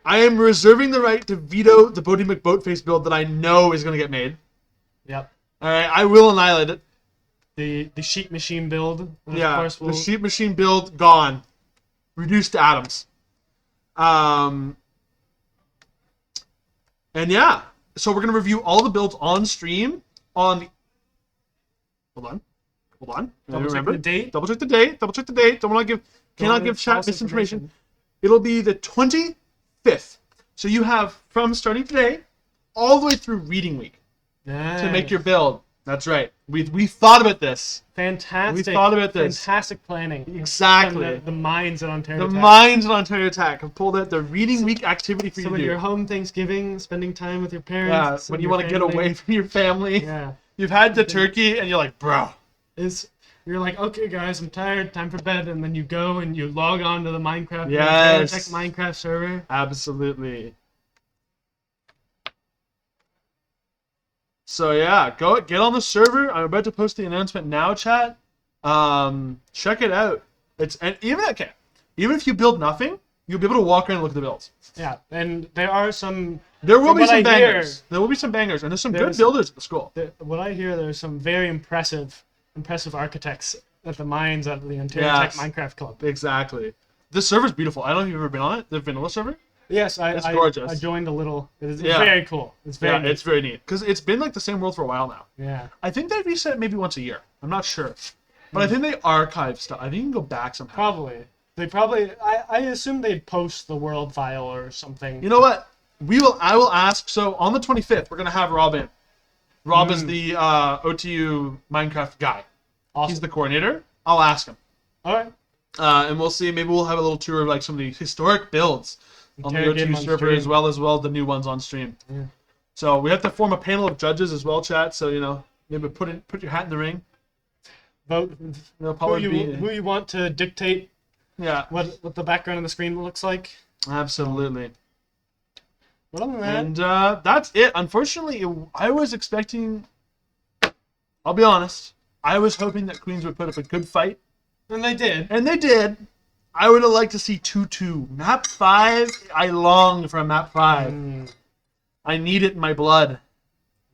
I am reserving the right to veto the Bodie McBoatface build that I know is gonna get made. Yep. All right, I will annihilate it. The sheep machine build. Of Yeah, course the sheep machine build gone, reduced to atoms. And yeah, so we're gonna review all the builds on stream on the. Hold on. Double check the date. Double check the date. Cannot give chat false misinformation. It'll be the 25th. So you have from starting today all the way through reading week to make your build. That's right. We thought about this. Fantastic. We thought about this. Fantastic planning. Exactly. From the minds at Ontario The Tech. minds in Ontario Tech have pulled out the reading week activity for you So to when do. you're home Thanksgiving, spending time with your Yeah, parents. when and you your want to get family. away from your family. Yeah. You've had the turkey and you're like, bro. You're like, okay, guys, I'm tired, time for bed, and then you go and you log on to the Minecraft, Yes. Tech Minecraft server. Absolutely. So yeah, get on the server. I'm about to post the announcement now, chat. Check it out. Even if you build nothing, you'll be able to walk around and look at the builds. Yeah, and there are some. There will From be what some I bangers. There will be some bangers, and there's some good There's- builders at the school. What I hear, there's some very impressive architects at the mines at the Ontario Yes. Tech Minecraft Club. Exactly. This server's beautiful. I don't know if you've ever been on it. The vanilla server. Yes, It's gorgeous. I joined a little. It's Yeah. very cool. It's very neat. It's very neat because it's been like the same world for a while now. Yeah. I think they reset it maybe once a year. I'm not sure. But I think they archive stuff. I think you can go back somehow. Probably. They probably. I assume they'd post the world file or something. You know what? I will ask. So on the 25th, we're gonna have Rob in. Rob is the OTU Minecraft guy. Awesome. He's the coordinator. I'll ask him. All right. And we'll see. Maybe we'll have a little tour of like some of the historic builds on the Interrogate OTU on server stream. as well the new ones on stream. Yeah. So we have to form a panel of judges as well, chat. So maybe put your hat in the ring. Vote They'll who probably who you want to dictate yeah, what the background of the screen looks like. absolutely. But other than that, And that's it. Unfortunately, I was expecting. I'll be honest. I was hoping that Queens would put up a good fight, and they did. and they did. I would have liked to see 2-2. Map 5. I long for a map 5. I need it in my blood.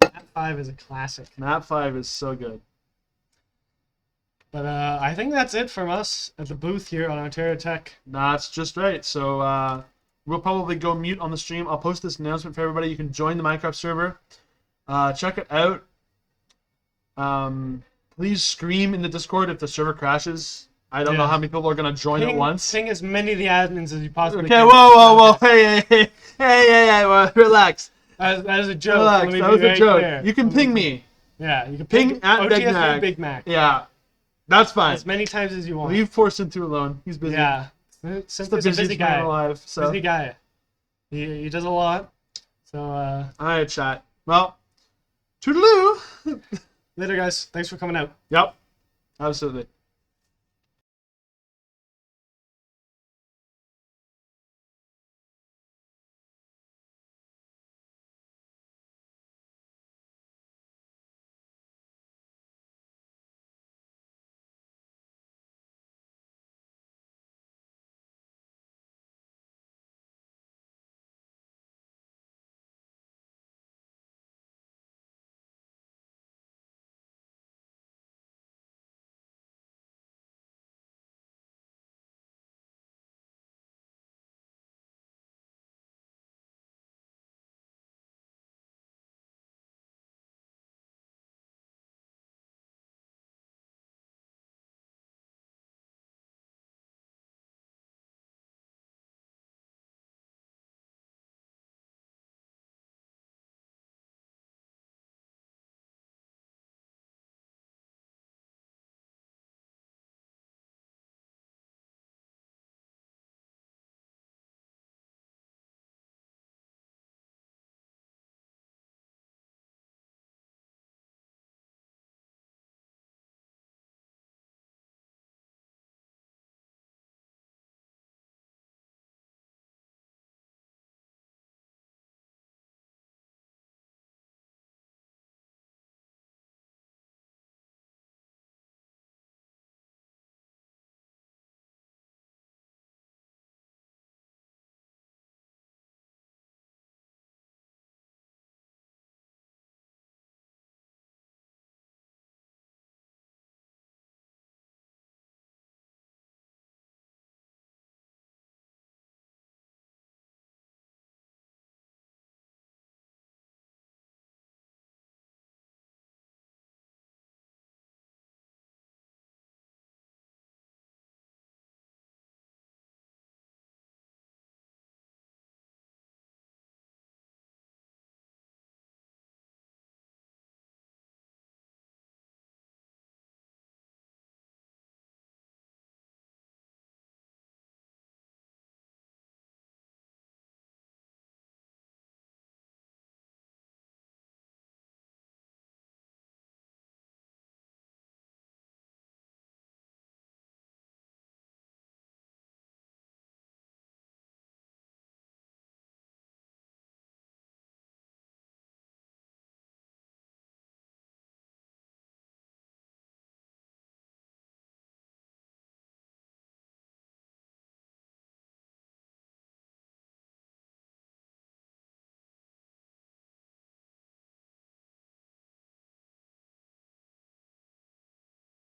Map 5 is a classic. Map 5 is so good. But I think that's it from us at the booth here on Ontario Tech. That's just right. So we'll probably go mute on the stream. I'll post this announcement for everybody. You can join the Minecraft server. Check it out. Please scream in the Discord if the server crashes. I don't know how many people are going to join at once. Ping as many of the admins as you possibly Okay, can. whoa. Hey, well, relax. That is a joke. Relax. Let me That be was a very joke. clear. You can ping me. Yeah, you can Ping at OTSU Big Mac. Mac. Yeah, that's fine. As many times as you want. Leave Forsen 2 alone. He's busy. Yeah. He's the Simply's a busy busiest man guy. alive. So. Busy guy. He does a lot. So, All right, chat. Well, toodaloo. later, guys. Thanks for coming out. Yep. Absolutely.